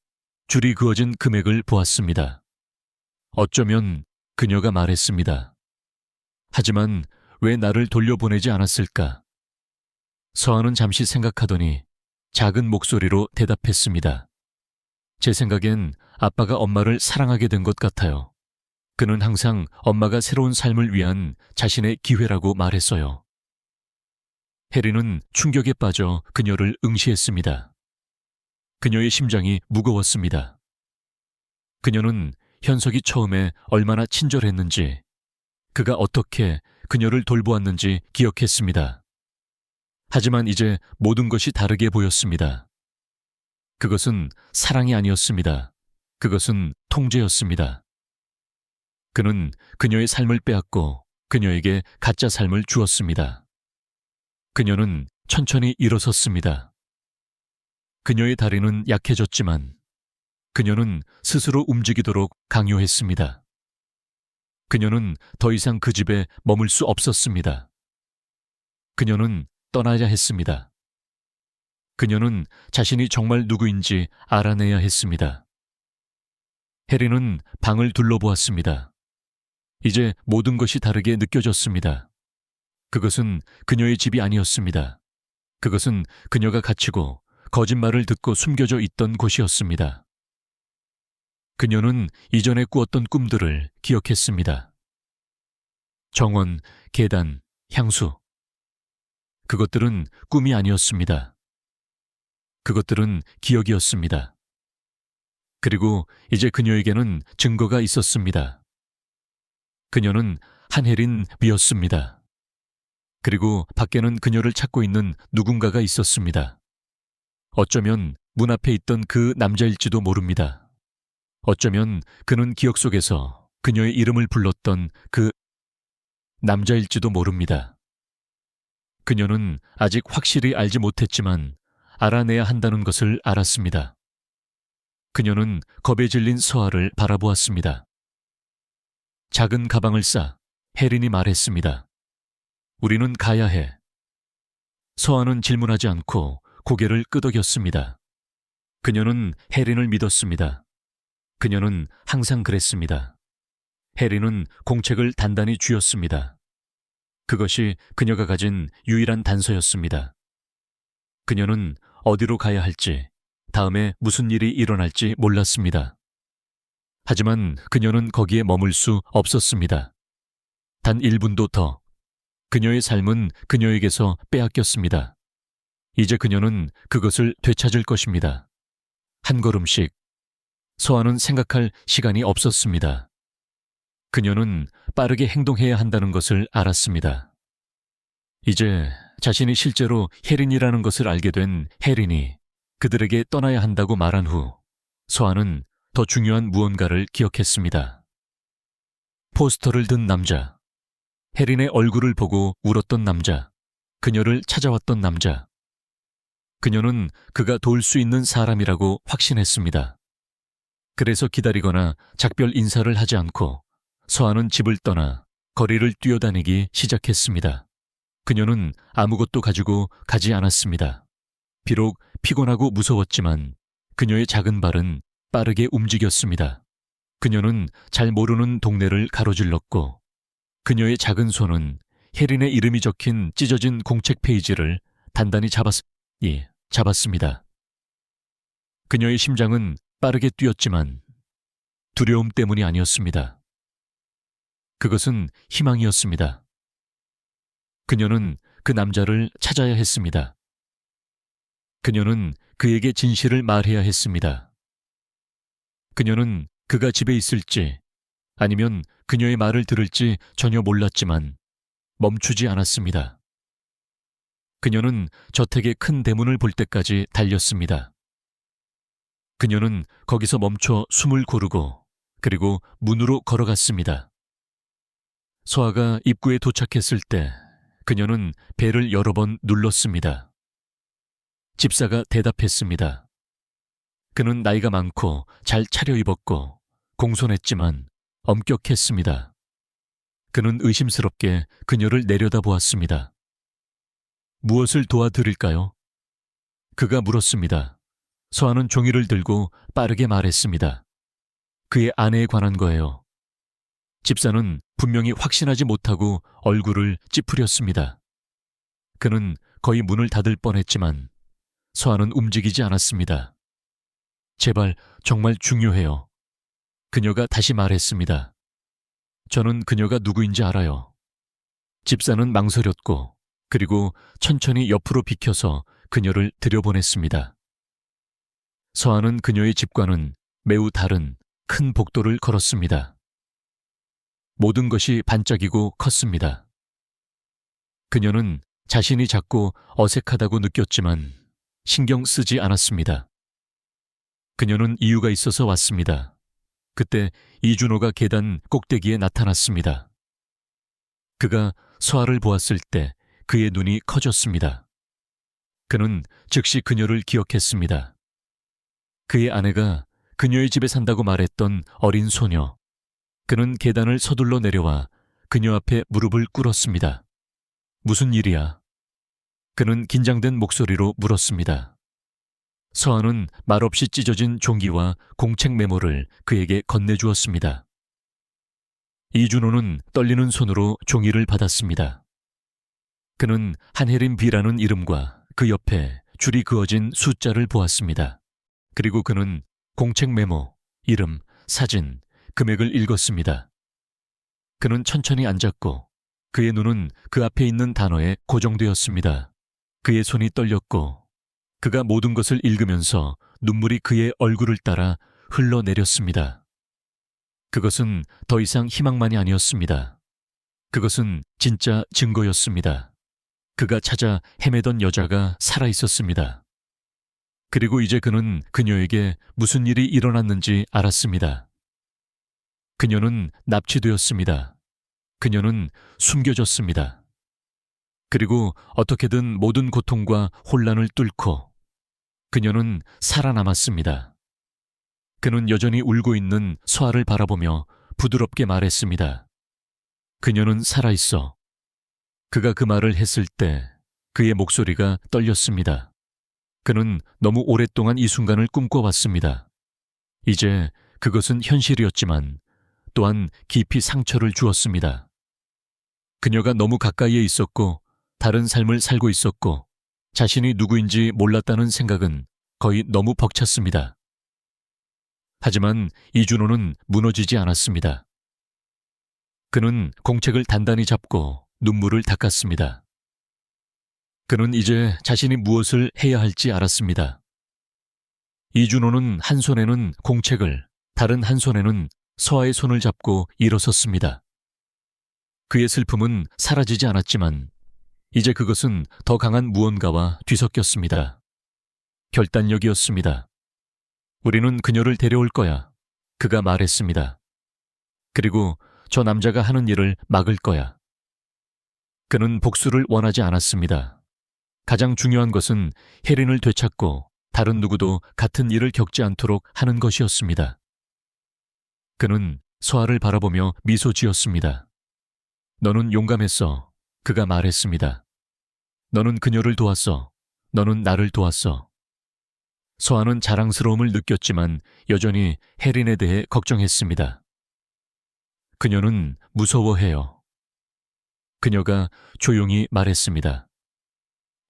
Speaker 1: 줄이 그어진 금액을 보았습니다. 어쩌면 그녀가 말했습니다. 하지만 왜 나를 돌려보내지 않았을까? 서한은 잠시 생각하더니 작은 목소리로 대답했습니다. 제 생각엔 아빠가 엄마를 사랑하게 된 것 같아요. 그는 항상 엄마가 새로운 삶을 위한 자신의 기회라고 말했어요. 혜린은 충격에 빠져 그녀를 응시했습니다. 그녀의 심장이 무거웠습니다. 그녀는 현석이 처음에 얼마나 친절했는지, 그가 어떻게 그녀를 돌보았는지 기억했습니다. 하지만 이제 모든 것이 다르게 보였습니다. 그것은 사랑이 아니었습니다. 그것은 통제였습니다. 그는 그녀의 삶을 빼앗고 그녀에게 가짜 삶을 주었습니다. 그녀는 천천히 일어섰습니다. 그녀의 다리는 약해졌지만 그녀는 스스로 움직이도록 강요했습니다. 그녀는 더 이상 그 집에 머물 수 없었습니다. 그녀는 떠나야 했습니다. 그녀는 자신이 정말 누구인지 알아내야 했습니다. 해리는 방을 둘러보았습니다. 이제 모든 것이 다르게 느껴졌습니다. 그것은 그녀의 집이 아니었습니다. 그것은 그녀가 갇히고 거짓말을 듣고 숨겨져 있던 곳이었습니다. 그녀는 이전에 꾸었던 꿈들을 기억했습니다. 정원, 계단, 향수. 그것들은 꿈이 아니었습니다. 그것들은 기억이었습니다. 그리고 이제 그녀에게는 증거가 있었습니다. 그녀는 한혜린 위였습니다. 그리고 밖에는 그녀를 찾고 있는 누군가가 있었습니다. 어쩌면 문 앞에 있던 그 남자일지도 모릅니다. 어쩌면 그는 기억 속에서 그녀의 이름을 불렀던 그 남자일지도 모릅니다. 그녀는 아직 확실히 알지 못했지만 알아내야 한다는 것을 알았습니다. 그녀는 겁에 질린 서아를 바라보았습니다. 작은 가방을 싸 혜린이 말했습니다. 우리는 가야 해. 서아는 질문하지 않고 고개를 끄덕였습니다. 그녀는 혜린을 믿었습니다. 그녀는 항상 그랬습니다. 혜린은 공책을 단단히 쥐었습니다. 그것이 그녀가 가진 유일한 단서였습니다. 그녀는 어디로 가야 할지, 다음에 무슨 일이 일어날지 몰랐습니다. 하지만 그녀는 거기에 머물 수 없었습니다. 단 1분도 더. 그녀의 삶은 그녀에게서 빼앗겼습니다. 이제 그녀는 그것을 되찾을 것입니다. 한 걸음씩. 서아는 생각할 시간이 없었습니다. 그녀는 빠르게 행동해야 한다는 것을 알았습니다. 이제 자신이 실제로 혜린이라는 것을 알게 된 혜린이 그들에게 떠나야 한다고 말한 후 서아는 더 중요한 무언가를 기억했습니다. 포스터를 든 남자, 혜린의 얼굴을 보고 울었던 남자, 그녀를 찾아왔던 남자. 그녀는 그가 도울 수 있는 사람이라고 확신했습니다. 그래서 기다리거나 작별 인사를 하지 않고 서아는 집을 떠나 거리를 뛰어다니기 시작했습니다. 그녀는 아무것도 가지고 가지 않았습니다. 비록 피곤하고 무서웠지만 그녀의 작은 발은 빠르게 움직였습니다. 그녀는 잘 모르는 동네를 가로질렀고 그녀의 작은 손은 혜린의 이름이 적힌 찢어진 공책 페이지를 단단히 잡았습니다. 그녀의 심장은 빠르게 뛰었지만 두려움 때문이 아니었습니다. 그것은 희망이었습니다. 그녀는 그 남자를 찾아야 했습니다. 그녀는 그에게 진실을 말해야 했습니다. 그녀는 그가 집에 있을지 아니면 그녀의 말을 들을지 전혀 몰랐지만 멈추지 않았습니다. 그녀는 저택의 큰 대문을 볼 때까지 달렸습니다. 그녀는 거기서 멈춰 숨을 고르고 그리고 문으로 걸어갔습니다. 서아가 입구에 도착했을 때 그녀는 벨을 여러 번 눌렀습니다. 집사가 대답했습니다. 그는 나이가 많고 잘 차려입었고 공손했지만 엄격했습니다. 그는 의심스럽게 그녀를 내려다보았습니다. 무엇을 도와드릴까요? 그가 물었습니다. 서아는 종이를 들고 빠르게 말했습니다. 그의 아내에 관한 거예요. 집사는 분명히 확신하지 못하고 얼굴을 찌푸렸습니다. 그는 거의 문을 닫을 뻔했지만 서아는 움직이지 않았습니다. 제발, 정말 중요해요. 그녀가 다시 말했습니다. 저는 그녀가 누구인지 알아요. 집사는 망설였고 그리고 천천히 옆으로 비켜서 그녀를 들여보냈습니다. 서아는 그녀의 집과는 매우 다른 큰 복도를 걸었습니다. 모든 것이 반짝이고 컸습니다. 그녀는 자신이 작고 어색하다고 느꼈지만 신경 쓰지 않았습니다. 그녀는 이유가 있어서 왔습니다. 그때 이준호가 계단 꼭대기에 나타났습니다. 그가 서아를 보았을 때 그의 눈이 커졌습니다. 그는 즉시 그녀를 기억했습니다. 그의 아내가 그녀의 집에 산다고 말했던 어린 소녀. 그는 계단을 서둘러 내려와 그녀 앞에 무릎을 꿇었습니다. 무슨 일이야? 그는 긴장된 목소리로 물었습니다. 서한은 말없이 찢어진 종이와 공책 메모를 그에게 건네주었습니다. 이준호는 떨리는 손으로 종이를 받았습니다. 그는 한혜린 B라는 이름과 그 옆에 줄이 그어진 숫자를 보았습니다. 그리고 그는 공책 메모, 이름, 사진, 금액을 읽었습니다. 그는 천천히 앉았고 그의 눈은 그 앞에 있는 단어에 고정되었습니다. 그의 손이 떨렸고 그가 모든 것을 읽으면서 눈물이 그의 얼굴을 따라 흘러내렸습니다. 그것은 더 이상 희망만이 아니었습니다. 그것은 진짜 증거였습니다. 그가 찾아 헤매던 여자가 살아있었습니다. 그리고 이제 그는 그녀에게 무슨 일이 일어났는지 알았습니다. 그녀는 납치되었습니다. 그녀는 숨겨졌습니다. 그리고 어떻게든 모든 고통과 혼란을 뚫고 그녀는 살아남았습니다. 그는 여전히 울고 있는 서아를 바라보며 부드럽게 말했습니다. 그녀는 살아있어. 그가 그 말을 했을 때 그의 목소리가 떨렸습니다. 그는 너무 오랫동안 이 순간을 꿈꿔왔습니다. 이제 그것은 현실이었지만 또한 깊이 상처를 주었습니다. 그녀가 너무 가까이에 있었고 다른 삶을 살고 있었고 자신이 누구인지 몰랐다는 생각은 거의 너무 벅찼습니다. 하지만 이준호는 무너지지 않았습니다. 그는 공책을 단단히 잡고 눈물을 닦았습니다. 그는 이제 자신이 무엇을 해야 할지 알았습니다. 이준호는 한 손에는 공책을, 다른 한 손에는 서아의 손을 잡고 일어섰습니다. 그의 슬픔은 사라지지 않았지만 이제 그것은 더 강한 무언가와 뒤섞였습니다. 결단력이었습니다. 우리는 그녀를 데려올 거야. 그가 말했습니다. 그리고 저 남자가 하는 일을 막을 거야. 그는 복수를 원하지 않았습니다. 가장 중요한 것은 혜린을 되찾고 다른 누구도 같은 일을 겪지 않도록 하는 것이었습니다. 그는 서아를 바라보며 미소 지었습니다. 너는 용감했어. 그가 말했습니다. 너는 그녀를 도왔어. 너는 나를 도왔어. 서아는 자랑스러움을 느꼈지만 여전히 혜린에 대해 걱정했습니다. 그녀는 무서워해요. 그녀가 조용히 말했습니다.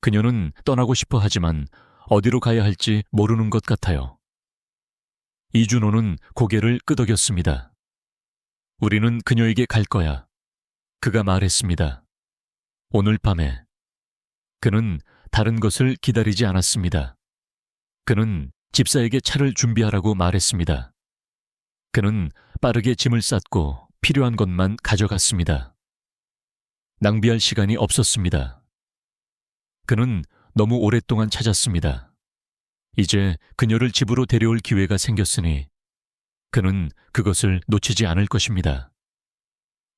Speaker 1: 그녀는 떠나고 싶어 하지만 어디로 가야 할지 모르는 것 같아요. 이준호는 고개를 끄덕였습니다. 우리는 그녀에게 갈 거야. 그가 말했습니다. 오늘 밤에. 그는 다른 것을 기다리지 않았습니다. 그는 집사에게 차를 준비하라고 말했습니다. 그는 빠르게 짐을 쌌고 필요한 것만 가져갔습니다. 낭비할 시간이 없었습니다. 그는 너무 오랫동안 찾았습니다. 이제 그녀를 집으로 데려올 기회가 생겼으니 그는 그것을 놓치지 않을 것입니다.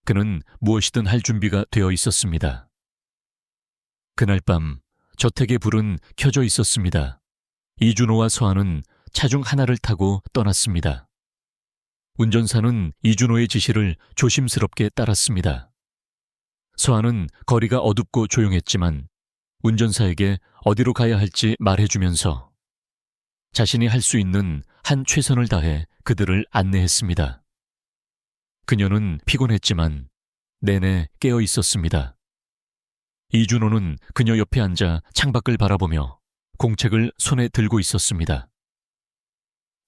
Speaker 1: 그는 무엇이든 할 준비가 되어 있었습니다. 그날 밤 저택의 불은 켜져 있었습니다. 이준호와 서아는 차 중 하나를 타고 떠났습니다. 운전사는 이준호의 지시를 조심스럽게 따랐습니다. 서아는 거리가 어둡고 조용했지만 운전사에게 어디로 가야 할지 말해주면서 자신이 할 수 있는 한 최선을 다해 그들을 안내했습니다. 그녀는 피곤했지만 내내 깨어 있었습니다. 이준호는 그녀 옆에 앉아 창밖을 바라보며 공책을 손에 들고 있었습니다.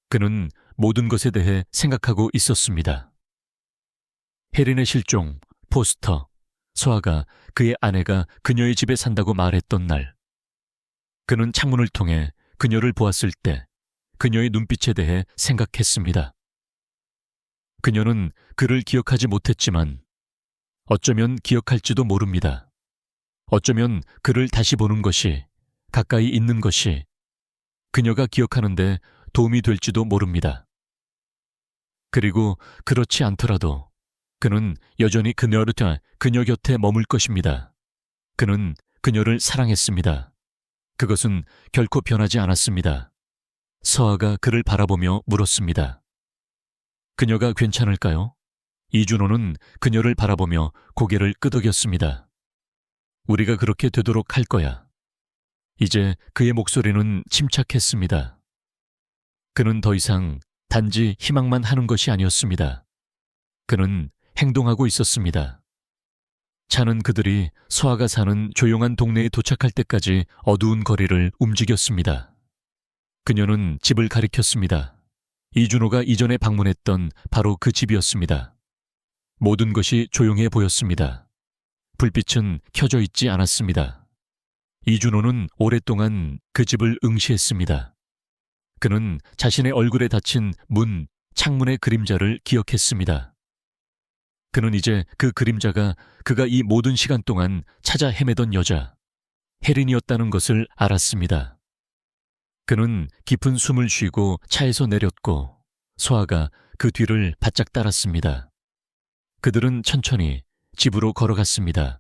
Speaker 1: 그는 모든 것에 대해 생각하고 있었습니다. 혜린의 실종, 포스터, 서아가 그의 아내가 그녀의 집에 산다고 말했던 날. 그는 창문을 통해 그녀를 보았을 때 그녀의 눈빛에 대해 생각했습니다. 그녀는 그를 기억하지 못했지만 어쩌면 기억할지도 모릅니다. 어쩌면 그를 다시 보는 것이, 가까이 있는 것이 그녀가 기억하는데 도움이 될지도 모릅니다. 그리고 그렇지 않더라도 그는 여전히 그녀 곁에 머물 것입니다. 그는 그녀를 사랑했습니다. 그것은 결코 변하지 않았습니다. 서아가 그를 바라보며 물었습니다. 그녀가 괜찮을까요? 이준호는 그녀를 바라보며 고개를 끄덕였습니다. 우리가 그렇게 되도록 할 거야. 이제 그의 목소리는 침착했습니다. 그는 더 이상 단지 희망만 하는 것이 아니었습니다. 그는 행동하고 있었습니다. 차는 그들이 서아가 사는 조용한 동네에 도착할 때까지 어두운 거리를 움직였습니다. 그녀는 집을 가리켰습니다. 이준호가 이전에 방문했던 바로 그 집이었습니다. 모든 것이 조용해 보였습니다. 불빛은 켜져 있지 않았습니다. 이준호는 오랫동안 그 집을 응시했습니다. 그는 자신의 얼굴에 닫힌 문, 창문의 그림자를 기억했습니다. 그는 이제 그 그림자가 그가 이 모든 시간 동안 찾아 헤매던 여자, 혜린이었다는 것을 알았습니다. 그는 깊은 숨을 쉬고 차에서 내렸고 서아가 그 뒤를 바짝 따랐습니다. 그들은 천천히 집으로 걸어갔습니다.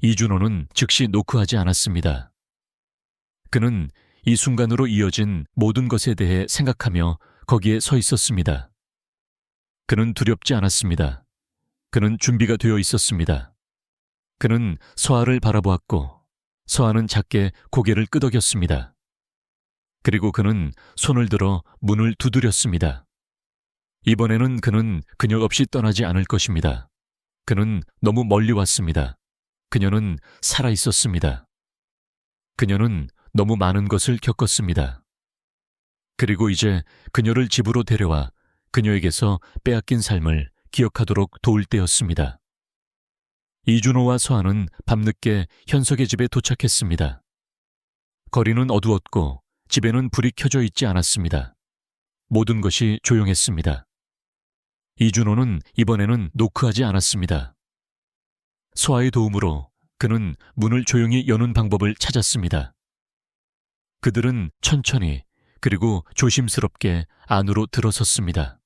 Speaker 1: 이준호는 즉시 노크하지 않았습니다. 그는 이 순간으로 이어진 모든 것에 대해 생각하며 거기에 서 있었습니다. 그는 두렵지 않았습니다. 그는 준비가 되어 있었습니다. 그는 서아를 바라보았고 서아는 작게 고개를 끄덕였습니다. 그리고 그는 손을 들어 문을 두드렸습니다. 이번에는 그는 그녀 없이 떠나지 않을 것입니다. 그는 너무 멀리 왔습니다. 그녀는 살아 있었습니다. 그녀는 너무 많은 것을 겪었습니다. 그리고 이제 그녀를 집으로 데려와 그녀에게서 빼앗긴 삶을 기억하도록 도울 때였습니다. 이준호와 서아는 밤늦게 현석의 집에 도착했습니다. 거리는 어두웠고 집에는 불이 켜져 있지 않았습니다. 모든 것이 조용했습니다. 이준호는 이번에는 노크하지 않았습니다. 서아의 도움으로 그는 문을 조용히 여는 방법을 찾았습니다. 그들은 천천히 그리고 조심스럽게 안으로 들어섰습니다.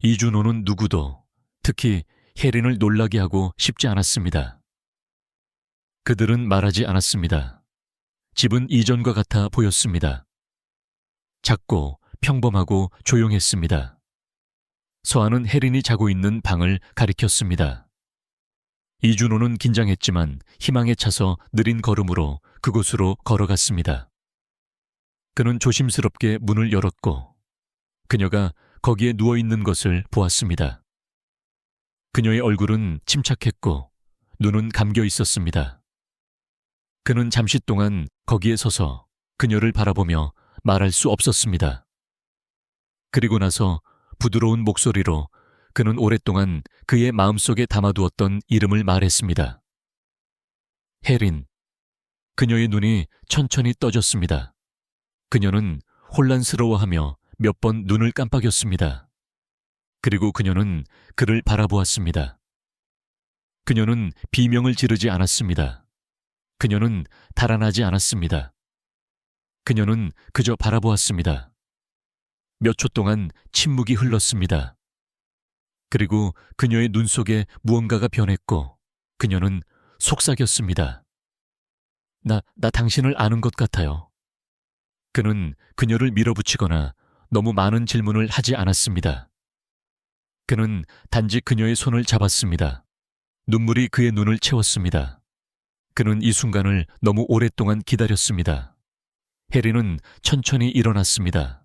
Speaker 1: 이준호는 누구도, 특히 혜린을 놀라게 하고 싶지 않았습니다. 그들은 말하지 않았습니다. 집은 이전과 같아 보였습니다. 작고 평범하고 조용했습니다. 서아는 혜린이 자고 있는 방을 가리켰습니다. 이준호는 긴장했지만 희망에 차서 느린 걸음으로 그곳으로 걸어갔습니다. 그는 조심스럽게 문을 열었고 그녀가 거기에 누워있는 것을 보았습니다. 그녀의 얼굴은 침착했고 눈은 감겨 있었습니다. 그는 잠시 동안 거기에 서서 그녀를 바라보며 말할 수 없었습니다. 그리고 나서 부드러운 목소리로 그는 오랫동안 그의 마음속에 담아두었던 이름을 말했습니다. 혜린. 그녀의 눈이 천천히 떠졌습니다. 그녀는 혼란스러워하며 몇 번 눈을 깜빡였습니다. 그리고 그녀는 그를 바라보았습니다. 그녀는 비명을 지르지 않았습니다. 그녀는 달아나지 않았습니다. 그녀는 그저 바라보았습니다. 몇 초 동안 침묵이 흘렀습니다. 그리고 그녀의 눈 속에 무언가가 변했고 그녀는 속삭였습니다. 나 당신을 아는 것 같아요. 그는 그녀를 밀어붙이거나 너무 많은 질문을 하지 않았습니다. 그는 단지 그녀의 손을 잡았습니다. 눈물이 그의 눈을 채웠습니다. 그는 이 순간을 너무 오랫동안 기다렸습니다. 혜린은 천천히 일어났습니다.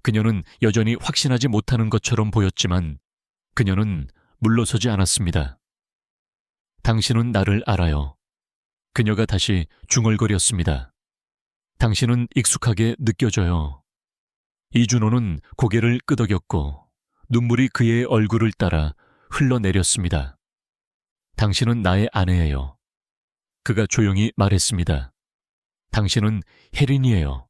Speaker 1: 그녀는 여전히 확신하지 못하는 것처럼 보였지만 그녀는 물러서지 않았습니다. 당신은 나를 알아요. 그녀가 다시 중얼거렸습니다. 당신은 익숙하게 느껴져요. 이준호는 고개를 끄덕였고 눈물이 그의 얼굴을 따라 흘러내렸습니다. 당신은 나의 아내예요. 그가 조용히 말했습니다. 당신은 혜린이에요.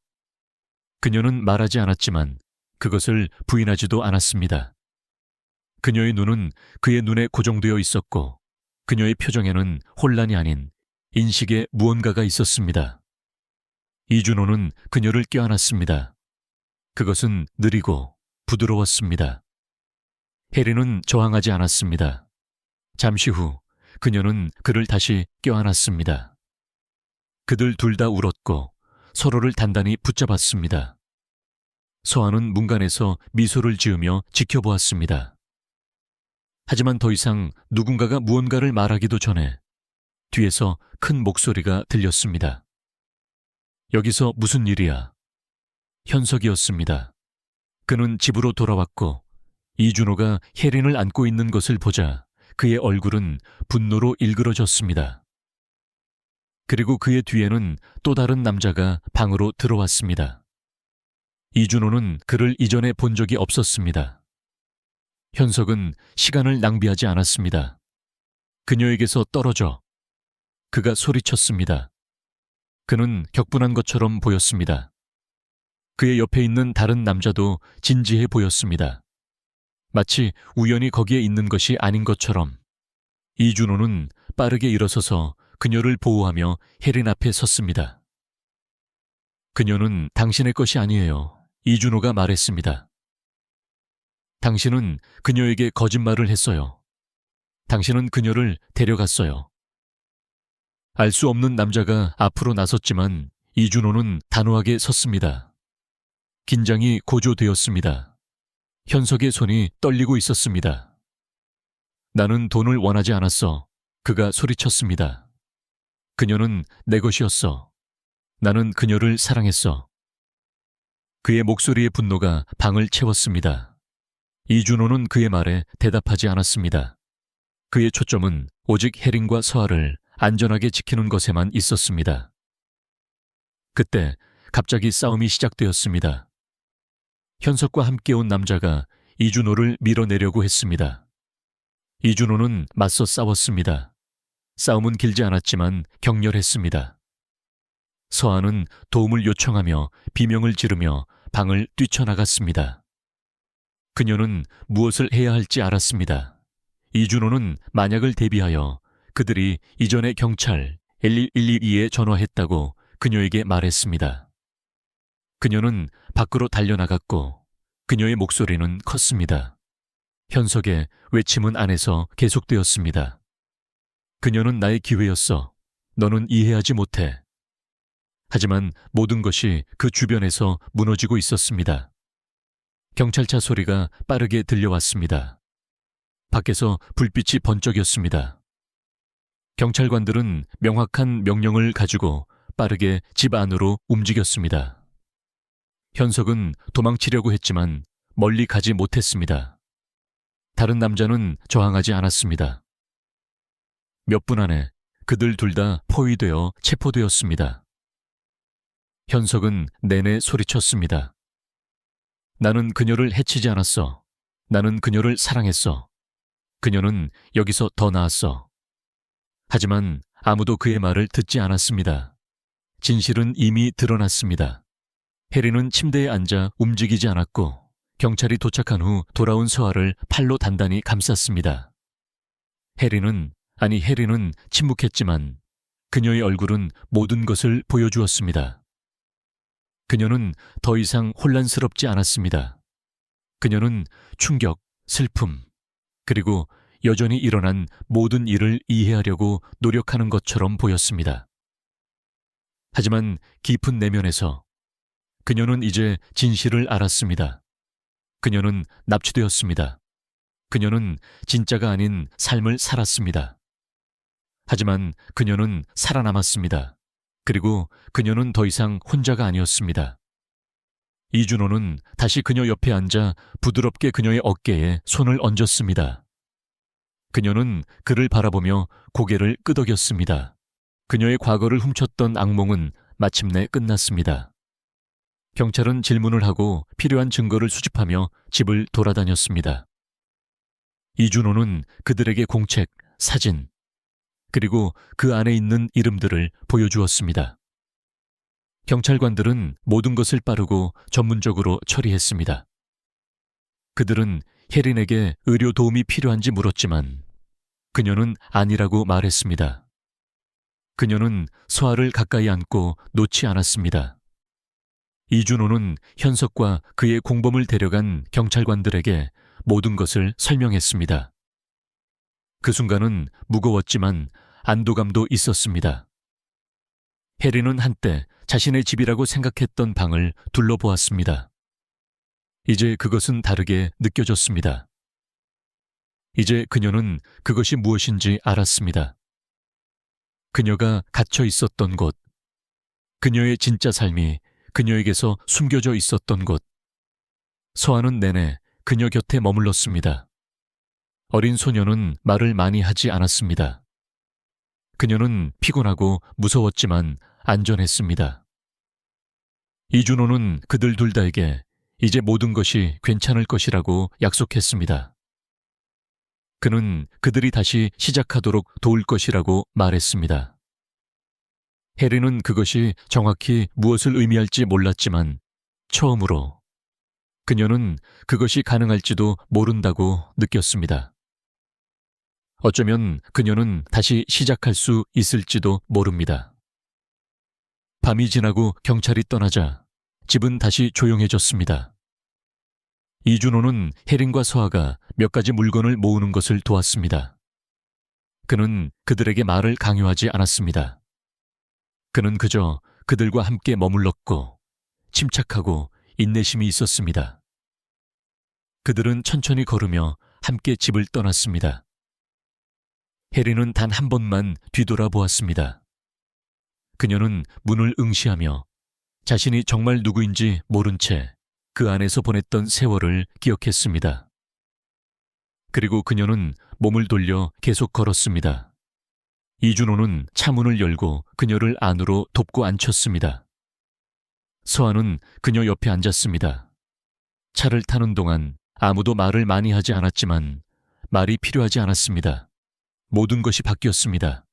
Speaker 1: 그녀는 말하지 않았지만 그것을 부인하지도 않았습니다. 그녀의 눈은 그의 눈에 고정되어 있었고 그녀의 표정에는 혼란이 아닌 인식에 무언가가 있었습니다. 이준호는 그녀를 껴안았습니다. 그것은 느리고 부드러웠습니다. 혜린은 저항하지 않았습니다. 잠시 후 그녀는 그를 다시 껴안았습니다. 그들 둘 다 울었고 서로를 단단히 붙잡았습니다. 서한은 문간에서 미소를 지으며 지켜보았습니다. 하지만 더 이상 누군가가 무언가를 말하기도 전에 뒤에서 큰 목소리가 들렸습니다. 여기서 무슨 일이야? 현석이었습니다. 그는 집으로 돌아왔고 이준호가 혜린을 안고 있는 것을 보자 그의 얼굴은 분노로 일그러졌습니다. 그리고 그의 뒤에는 또 다른 남자가 방으로 들어왔습니다. 이준호는 그를 이전에 본 적이 없었습니다. 현석은 시간을 낭비하지 않았습니다. 그녀에게서 떨어져. 그가 소리쳤습니다. 그는 격분한 것처럼 보였습니다. 그의 옆에 있는 다른 남자도 진지해 보였습니다. 마치 우연히 거기에 있는 것이 아닌 것처럼. 이준호는 빠르게 일어서서 그녀를 보호하며 혜린 앞에 섰습니다. 그녀는 당신의 것이 아니에요. 이준호가 말했습니다. 당신은 그녀에게 거짓말을 했어요. 당신은 그녀를 데려갔어요. 알 수 없는 남자가 앞으로 나섰지만 이준호는 단호하게 섰습니다. 긴장이 고조되었습니다. 현석의 손이 떨리고 있었습니다. 나는 돈을 원하지 않았어. 그가 소리쳤습니다. 그녀는 내 것이었어. 나는 그녀를 사랑했어. 그의 목소리의 분노가 방을 채웠습니다. 이준호는 그의 말에 대답하지 않았습니다. 그의 초점은 오직 혜린과 서아를 안전하게 지키는 것에만 있었습니다. 그때 갑자기 싸움이 시작되었습니다. 현석과 함께 온 남자가 이준호를 밀어내려고 했습니다. 이준호는 맞서 싸웠습니다. 싸움은 길지 않았지만 격렬했습니다. 서아는 도움을 요청하며 비명을 지르며 방을 뛰쳐나갔습니다. 그녀는 무엇을 해야 할지 알았습니다. 이준호는 만약을 대비하여 그들이 이전에 경찰 11122에 전화했다고 그녀에게 말했습니다. 그녀는 밖으로 달려나갔고 그녀의 목소리는 컸습니다. 현석의 외침은 안에서 계속되었습니다. 그녀는 나의 기회였어. 너는 이해하지 못해. 하지만 모든 것이 그 주변에서 무너지고 있었습니다. 경찰차 소리가 빠르게 들려왔습니다. 밖에서 불빛이 번쩍였습니다. 경찰관들은 명확한 명령을 가지고 빠르게 집 안으로 움직였습니다. 현석은 도망치려고 했지만 멀리 가지 못했습니다. 다른 남자는 저항하지 않았습니다. 몇 분 안에 그들 둘 다 포위되어 체포되었습니다. 현석은 내내 소리쳤습니다. 나는 그녀를 해치지 않았어. 나는 그녀를 사랑했어. 그녀는 여기서 더 나았어. 하지만 아무도 그의 말을 듣지 않았습니다. 진실은 이미 드러났습니다. 혜린은 침대에 앉아 움직이지 않았고 경찰이 도착한 후 돌아온 서아를 팔로 단단히 감쌌습니다. 혜린은 침묵했지만 그녀의 얼굴은 모든 것을 보여주었습니다. 그녀는 더 이상 혼란스럽지 않았습니다. 그녀는 충격, 슬픔, 그리고 여전히 일어난 모든 일을 이해하려고 노력하는 것처럼 보였습니다. 하지만 깊은 내면에서 그녀는 이제 진실을 알았습니다. 그녀는 납치되었습니다. 그녀는 진짜가 아닌 삶을 살았습니다. 하지만 그녀는 살아남았습니다. 그리고 그녀는 더 이상 혼자가 아니었습니다. 이준호는 다시 그녀 옆에 앉아 부드럽게 그녀의 어깨에 손을 얹었습니다. 그녀는 그를 바라보며 고개를 끄덕였습니다. 그녀의 과거를 훔쳤던 악몽은 마침내 끝났습니다. 경찰은 질문을 하고 필요한 증거를 수집하며 집을 돌아다녔습니다. 이준호는 그들에게 공책, 사진, 그리고 그 안에 있는 이름들을 보여주었습니다. 경찰관들은 모든 것을 빠르고 전문적으로 처리했습니다. 그들은 혜린에게 의료 도움이 필요한지 물었지만 그녀는 아니라고 말했습니다. 그녀는 서아를 가까이 안고 놓지 않았습니다. 이준호는 현석과 그의 공범을 데려간 경찰관들에게 모든 것을 설명했습니다. 그 순간은 무거웠지만 안도감도 있었습니다. 혜린은 한때 자신의 집이라고 생각했던 방을 둘러보았습니다. 이제 그것은 다르게 느껴졌습니다. 이제 그녀는 그것이 무엇인지 알았습니다. 그녀가 갇혀 있었던 곳, 그녀의 진짜 삶이 그녀에게서 숨겨져 있었던 곳. 서아는 내내 그녀 곁에 머물렀습니다. 어린 소녀는 말을 많이 하지 않았습니다. 그녀는 피곤하고 무서웠지만 안전했습니다. 이준호는 그들 둘 다에게 이제 모든 것이 괜찮을 것이라고 약속했습니다. 그는 그들이 다시 시작하도록 도울 것이라고 말했습니다. 해리는 그것이 정확히 무엇을 의미할지 몰랐지만 처음으로 그녀는 그것이 가능할지도 모른다고 느꼈습니다. 어쩌면 그녀는 다시 시작할 수 있을지도 모릅니다. 밤이 지나고 경찰이 떠나자 집은 다시 조용해졌습니다. 이준호는 혜린과 서아가 몇 가지 물건을 모으는 것을 도왔습니다. 그는 그들에게 말을 강요하지 않았습니다. 그는 그저 그들과 함께 머물렀고 침착하고 인내심이 있었습니다. 그들은 천천히 걸으며 함께 집을 떠났습니다. 혜린은 단 한 번만 뒤돌아보았습니다. 그녀는 문을 응시하며 자신이 정말 누구인지 모른 채 그 안에서 보냈던 세월을 기억했습니다. 그리고 그녀는 몸을 돌려 계속 걸었습니다. 이준호는 차문을 열고 그녀를 안으로 돕고 앉혔습니다. 서아는 그녀 옆에 앉았습니다. 차를 타는 동안 아무도 말을 많이 하지 않았지만 말이 필요하지 않았습니다. 모든 것이 바뀌었습니다.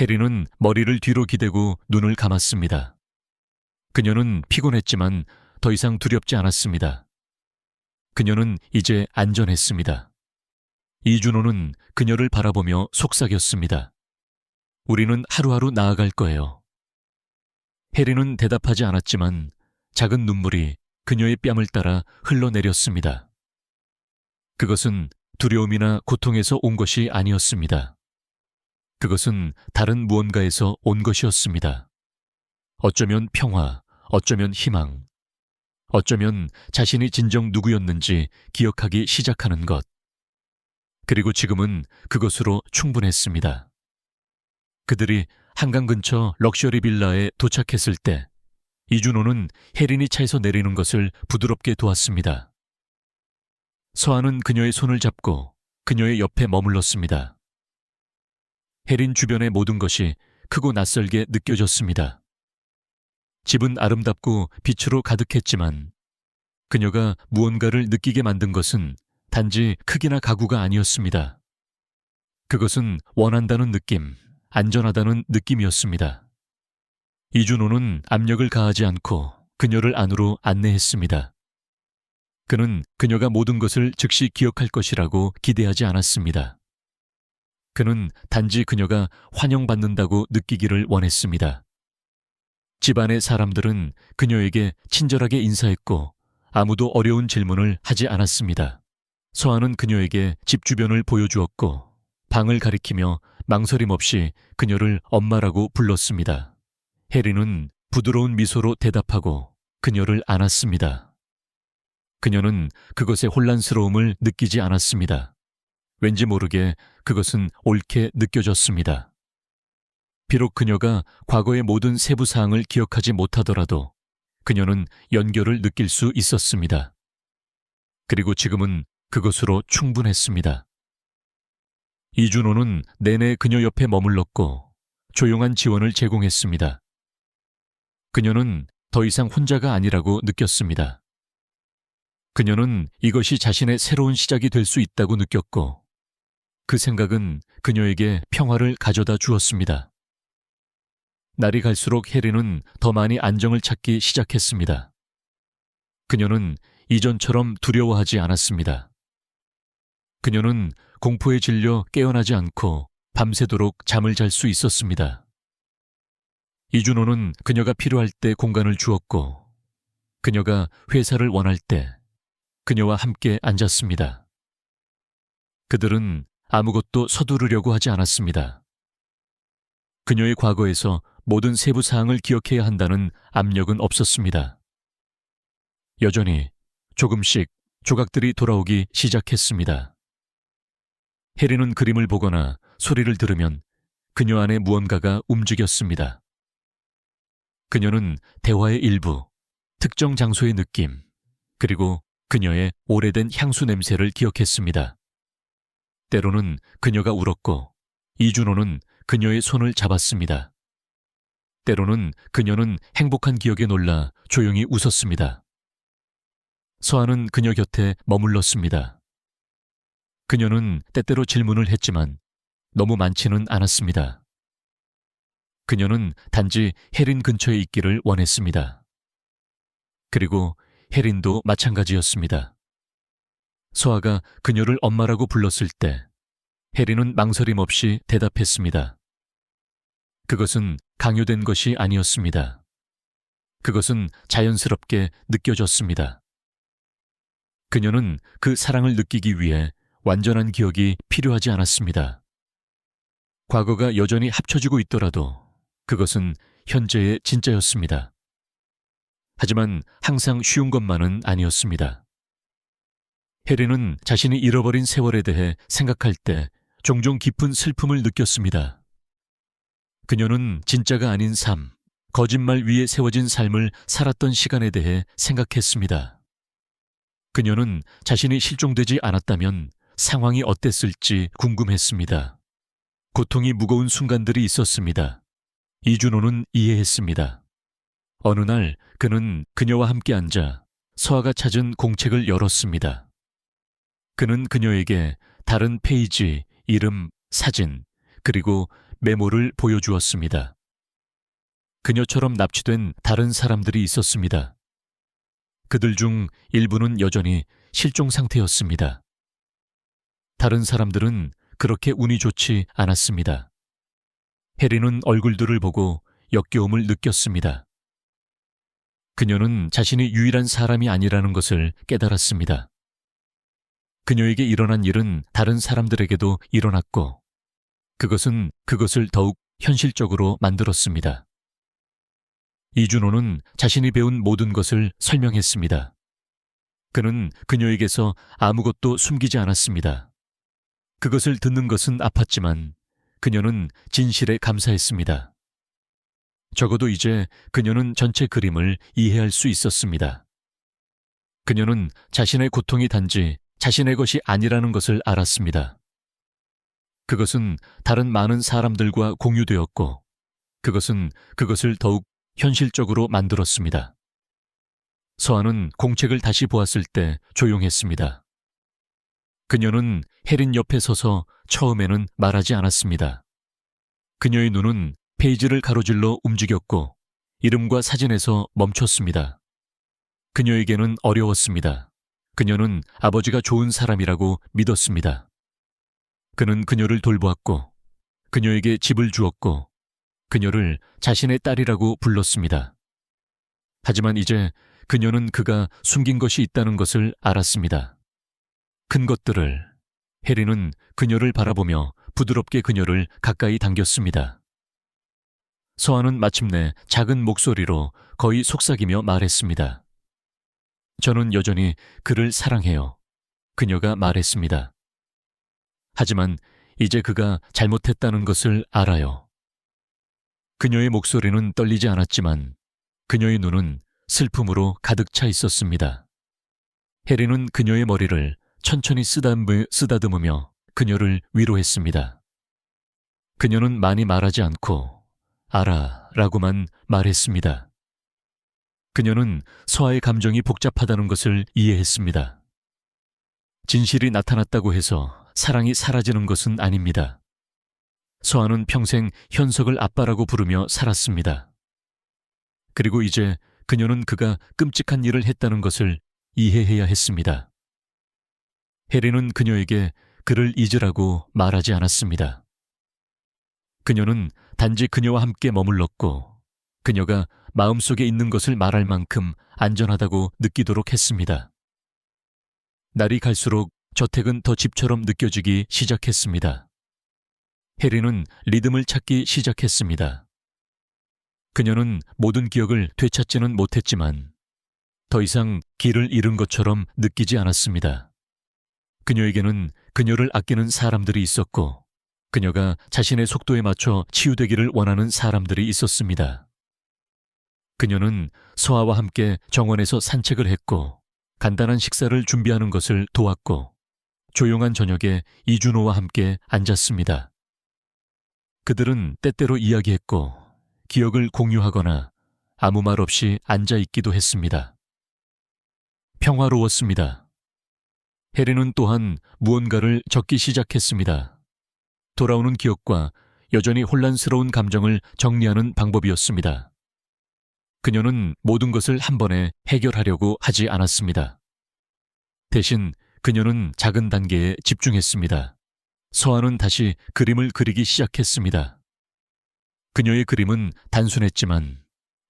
Speaker 1: 혜린은 머리를 뒤로 기대고 눈을 감았습니다. 그녀는 피곤했지만 더 이상 두렵지 않았습니다. 그녀는 이제 안전했습니다. 이준호는 그녀를 바라보며 속삭였습니다. 우리는 하루하루 나아갈 거예요. 혜린은 대답하지 않았지만 작은 눈물이 그녀의 뺨을 따라 흘러내렸습니다. 그것은 두려움이나 고통에서 온 것이 아니었습니다. 그것은 다른 무언가에서 온 것이었습니다. 어쩌면 평화, 어쩌면 희망, 어쩌면 자신이 진정 누구였는지 기억하기 시작하는 것. 그리고 지금은 그것으로 충분했습니다. 그들이 한강 근처 럭셔리 빌라에 도착했을 때 이준호는 혜린이 차에서 내리는 것을 부드럽게 도왔습니다. 서아는 그녀의 손을 잡고 그녀의 옆에 머물렀습니다. 혜린 주변의 모든 것이 크고 낯설게 느껴졌습니다. 집은 아름답고 빛으로 가득했지만 그녀가 무언가를 느끼게 만든 것은 단지 크기나 가구가 아니었습니다. 그것은 원한다는 느낌, 안전하다는 느낌이었습니다. 이준호는 압력을 가하지 않고 그녀를 안으로 안내했습니다. 그는 그녀가 모든 것을 즉시 기억할 것이라고 기대하지 않았습니다. 그는 단지 그녀가 환영받는다고 느끼기를 원했습니다. 집안의 사람들은 그녀에게 친절하게 인사했고 아무도 어려운 질문을 하지 않았습니다. 서아는 그녀에게 집 주변을 보여주었고 방을 가리키며 망설임 없이 그녀를 엄마라고 불렀습니다. 혜린은 부드러운 미소로 대답하고 그녀를 안았습니다. 그녀는 그것의 혼란스러움을 느끼지 않았습니다. 왠지 모르게 그것은 옳게 느껴졌습니다. 비록 그녀가 과거의 모든 세부 사항을 기억하지 못하더라도 그녀는 연결을 느낄 수 있었습니다. 그리고 지금은 그것으로 충분했습니다. 이준호는 내내 그녀 옆에 머물렀고 조용한 지원을 제공했습니다. 그녀는 더 이상 혼자가 아니라고 느꼈습니다. 그녀는 이것이 자신의 새로운 시작이 될 수 있다고 느꼈고 그 생각은 그녀에게 평화를 가져다 주었습니다. 날이 갈수록 혜린은 더 많이 안정을 찾기 시작했습니다. 그녀는 이전처럼 두려워하지 않았습니다. 그녀는 공포에 질려 깨어나지 않고 밤새도록 잠을 잘 수 있었습니다. 이준호는 그녀가 필요할 때 공간을 주었고 그녀가 회사를 원할 때 그녀와 함께 앉았습니다. 그들은 아무것도 서두르려고 하지 않았습니다. 그녀의 과거에서 모든 세부 사항을 기억해야 한다는 압력은 없었습니다. 여전히 조금씩 조각들이 돌아오기 시작했습니다. 해리는 그림을 보거나 소리를 들으면 그녀 안에 무언가가 움직였습니다. 그녀는 대화의 일부, 특정 장소의 느낌, 그리고 그녀의 오래된 향수 냄새를 기억했습니다. 때로는 그녀가 울었고 이준호는 그녀의 손을 잡았습니다. 때로는 그녀는 행복한 기억에 놀라 조용히 웃었습니다. 서아는 그녀 곁에 머물렀습니다. 그녀는 때때로 질문을 했지만 너무 많지는 않았습니다. 그녀는 단지 혜린 근처에 있기를 원했습니다. 그리고 혜린도 마찬가지였습니다. 서아가 그녀를 엄마라고 불렀을 때 혜린은 망설임 없이 대답했습니다. 그것은 강요된 것이 아니었습니다. 그것은 자연스럽게 느껴졌습니다. 그녀는 그 사랑을 느끼기 위해 완전한 기억이 필요하지 않았습니다. 과거가 여전히 합쳐지고 있더라도 그것은 현재의 진짜였습니다. 하지만 항상 쉬운 것만은 아니었습니다. 혜린은 자신이 잃어버린 세월에 대해 생각할 때 종종 깊은 슬픔을 느꼈습니다. 그녀는 진짜가 아닌 삶, 거짓말 위에 세워진 삶을 살았던 시간에 대해 생각했습니다. 그녀는 자신이 실종되지 않았다면 상황이 어땠을지 궁금했습니다. 고통이 무거운 순간들이 있었습니다. 이준호는 이해했습니다. 어느 날 그는 그녀와 함께 앉아 서아가 찾은 공책을 열었습니다. 그는 그녀에게 다른 페이지, 이름, 사진, 그리고 메모를 보여주었습니다. 그녀처럼 납치된 다른 사람들이 있었습니다. 그들 중 일부는 여전히 실종 상태였습니다. 다른 사람들은 그렇게 운이 좋지 않았습니다. 혜린은 얼굴들을 보고 역겨움을 느꼈습니다. 그녀는 자신이 유일한 사람이 아니라는 것을 깨달았습니다. 그녀에게 일어난 일은 다른 사람들에게도 일어났고, 그것은 그것을 더욱 현실적으로 만들었습니다. 이준호는 자신이 배운 모든 것을 설명했습니다. 그는 그녀에게서 아무것도 숨기지 않았습니다. 그것을 듣는 것은 아팠지만 그녀는 진실에 감사했습니다. 적어도 이제 그녀는 전체 그림을 이해할 수 있었습니다. 그녀는 자신의 고통이 단지 자신의 것이 아니라는 것을 알았습니다. 그것은 다른 많은 사람들과 공유되었고, 그것은 그것을 더욱 현실적으로 만들었습니다. 서아는 공책을 다시 보았을 때 조용했습니다. 그녀는 혜린 옆에 서서 처음에는 말하지 않았습니다. 그녀의 눈은 페이지를 가로질러 움직였고 이름과 사진에서 멈췄습니다. 그녀에게는 어려웠습니다. 그녀는 아버지가 좋은 사람이라고 믿었습니다. 그는 그녀를 돌보았고 그녀에게 집을 주었고 그녀를 자신의 딸이라고 불렀습니다. 하지만 이제 그녀는 그가 숨긴 것이 있다는 것을 알았습니다. 큰 것들을. 혜린은 그녀를 바라보며 부드럽게 그녀를 가까이 당겼습니다. 서아는 마침내 작은 목소리로 거의 속삭이며 말했습니다. 저는 여전히 그를 사랑해요. 그녀가 말했습니다. 하지만 이제 그가 잘못했다는 것을 알아요. 그녀의 목소리는 떨리지 않았지만 그녀의 눈은 슬픔으로 가득 차 있었습니다. 혜린은 그녀의 머리를 천천히 쓰다듬으며 그녀를 위로했습니다. 그녀는 많이 말하지 않고 알아 라고만 말했습니다. 그녀는 서아의 감정이 복잡하다는 것을 이해했습니다. 진실이 나타났다고 해서 사랑이 사라지는 것은 아닙니다. 서아는 평생 현석을 아빠라고 부르며 살았습니다. 그리고 이제 그녀는 그가 끔찍한 일을 했다는 것을 이해해야 했습니다. 혜린은 그녀에게 그를 잊으라고 말하지 않았습니다. 그녀는 단지 그녀와 함께 머물렀고 그녀가 마음속에 있는 것을 말할 만큼 안전하다고 느끼도록 했습니다. 날이 갈수록 저택은 더 집처럼 느껴지기 시작했습니다. 혜린은 리듬을 찾기 시작했습니다. 그녀는 모든 기억을 되찾지는 못했지만 더 이상 길을 잃은 것처럼 느끼지 않았습니다. 그녀에게는 그녀를 아끼는 사람들이 있었고, 그녀가 자신의 속도에 맞춰 치유되기를 원하는 사람들이 있었습니다. 그녀는 서아와 함께 정원에서 산책을 했고, 간단한 식사를 준비하는 것을 도왔고, 조용한 저녁에 이준호와 함께 앉았습니다. 그들은 때때로 이야기했고, 기억을 공유하거나 아무 말 없이 앉아 있기도 했습니다. 평화로웠습니다. 해리는 또한 무언가를 적기 시작했습니다. 돌아오는 기억과 여전히 혼란스러운 감정을 정리하는 방법이었습니다. 그녀는 모든 것을 한 번에 해결하려고 하지 않았습니다. 대신 그녀는 작은 단계에 집중했습니다. 서아는 다시 그림을 그리기 시작했습니다. 그녀의 그림은 단순했지만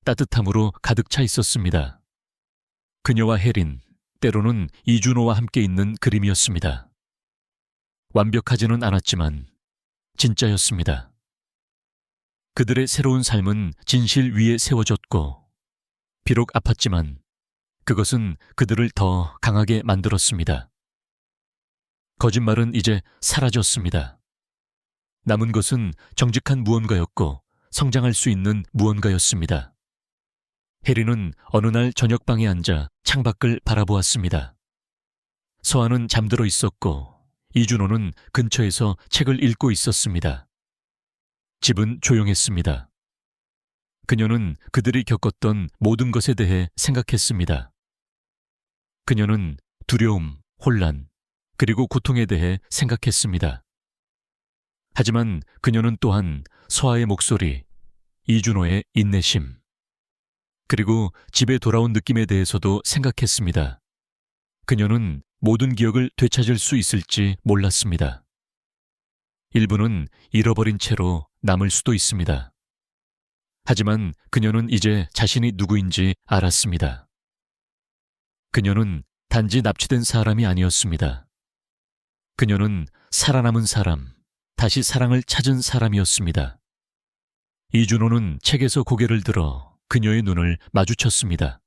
Speaker 1: 따뜻함으로 가득 차 있었습니다. 그녀와 혜린, 때로는 이준호와 함께 있는 그림이었습니다. 완벽하지는 않았지만 진짜였습니다. 그들의 새로운 삶은 진실 위에 세워졌고, 비록 아팠지만 그것은 그들을 더 강하게 만들었습니다. 거짓말은 이제 사라졌습니다. 남은 것은 정직한 무언가였고 성장할 수 있는 무언가였습니다. 해리는 어느 날 저녁방에 앉아 창밖을 바라보았습니다. 서아는 잠들어 있었고 이준호는 근처에서 책을 읽고 있었습니다. 집은 조용했습니다. 그녀는 그들이 겪었던 모든 것에 대해 생각했습니다. 그녀는 두려움, 혼란, 그리고 고통에 대해 생각했습니다. 하지만 그녀는 또한 서아의 목소리, 이준호의 인내심, 그리고 집에 돌아온 느낌에 대해서도 생각했습니다. 그녀는 모든 기억을 되찾을 수 있을지 몰랐습니다. 일부는 잃어버린 채로 남을 수도 있습니다. 하지만 그녀는 이제 자신이 누구인지 알았습니다. 그녀는 단지 납치된 사람이 아니었습니다. 그녀는 살아남은 사람, 다시 사랑을 찾은 사람이었습니다. 이준호는 책에서 고개를 들어 그녀의 눈을 마주쳤습니다.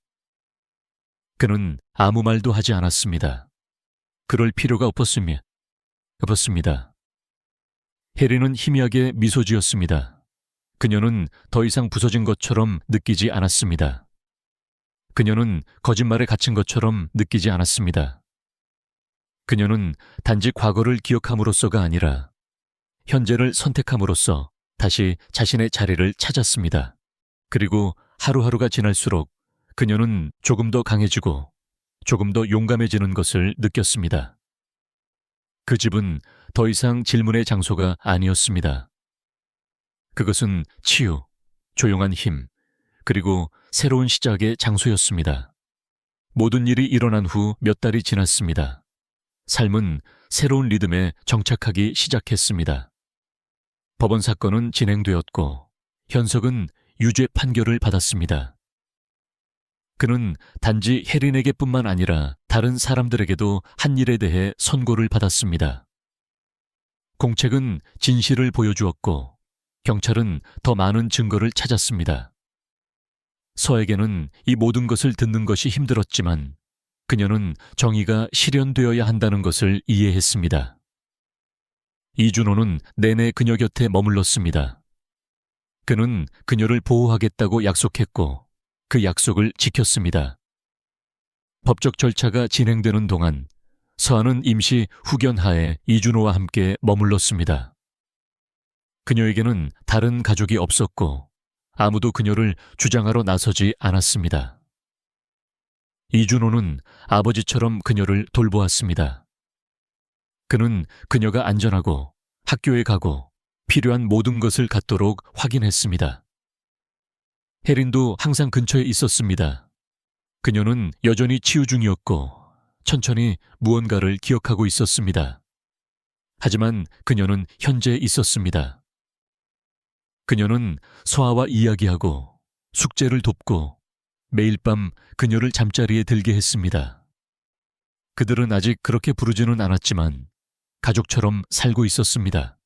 Speaker 1: 그는 아무 말도 하지 않았습니다. 그럴 필요가 없었습니다. 해리는 희미하게 미소 지었습니다. 그녀는 더 이상 부서진 것처럼 느끼지 않았습니다. 그녀는 거짓말에 갇힌 것처럼 느끼지 않았습니다. 그녀는 단지 과거를 기억함으로써가 아니라 현재를 선택함으로써 다시 자신의 자리를 찾았습니다. 그리고 하루하루가 지날수록 그녀는 조금 더 강해지고 조금 더 용감해지는 것을 느꼈습니다. 그 집은 더 이상 질문의 장소가 아니었습니다. 그것은 치유, 조용한 힘, 그리고 새로운 시작의 장소였습니다. 모든 일이 일어난 후 몇 달이 지났습니다. 삶은 새로운 리듬에 정착하기 시작했습니다. 법원 사건은 진행되었고 현석은 유죄 판결을 받았습니다. 그는 단지 혜린에게뿐만 아니라 다른 사람들에게도 한 일에 대해 선고를 받았습니다. 공책은 진실을 보여주었고 경찰은 더 많은 증거를 찾았습니다. 서에게는 이 모든 것을 듣는 것이 힘들었지만 그녀는 정의가 실현되어야 한다는 것을 이해했습니다. 이준호는 내내 그녀 곁에 머물렀습니다. 그는 그녀를 보호하겠다고 약속했고 그 약속을 지켰습니다. 법적 절차가 진행되는 동안 서아는 임시 후견하에 이준호와 함께 머물렀습니다. 그녀에게는 다른 가족이 없었고 아무도 그녀를 주장하러 나서지 않았습니다. 이준호는 아버지처럼 그녀를 돌보았습니다. 그는 그녀가 안전하고 학교에 가고 필요한 모든 것을 갖도록 확인했습니다. 혜린도 항상 근처에 있었습니다. 그녀는 여전히 치유 중이었고 천천히 무언가를 기억하고 있었습니다. 하지만 그녀는 현재에 있었습니다. 그녀는 서아와 이야기하고 숙제를 돕고 매일 밤 그녀를 잠자리에 들게 했습니다. 그들은 아직 그렇게 부르지는 않았지만 가족처럼 살고 있었습니다.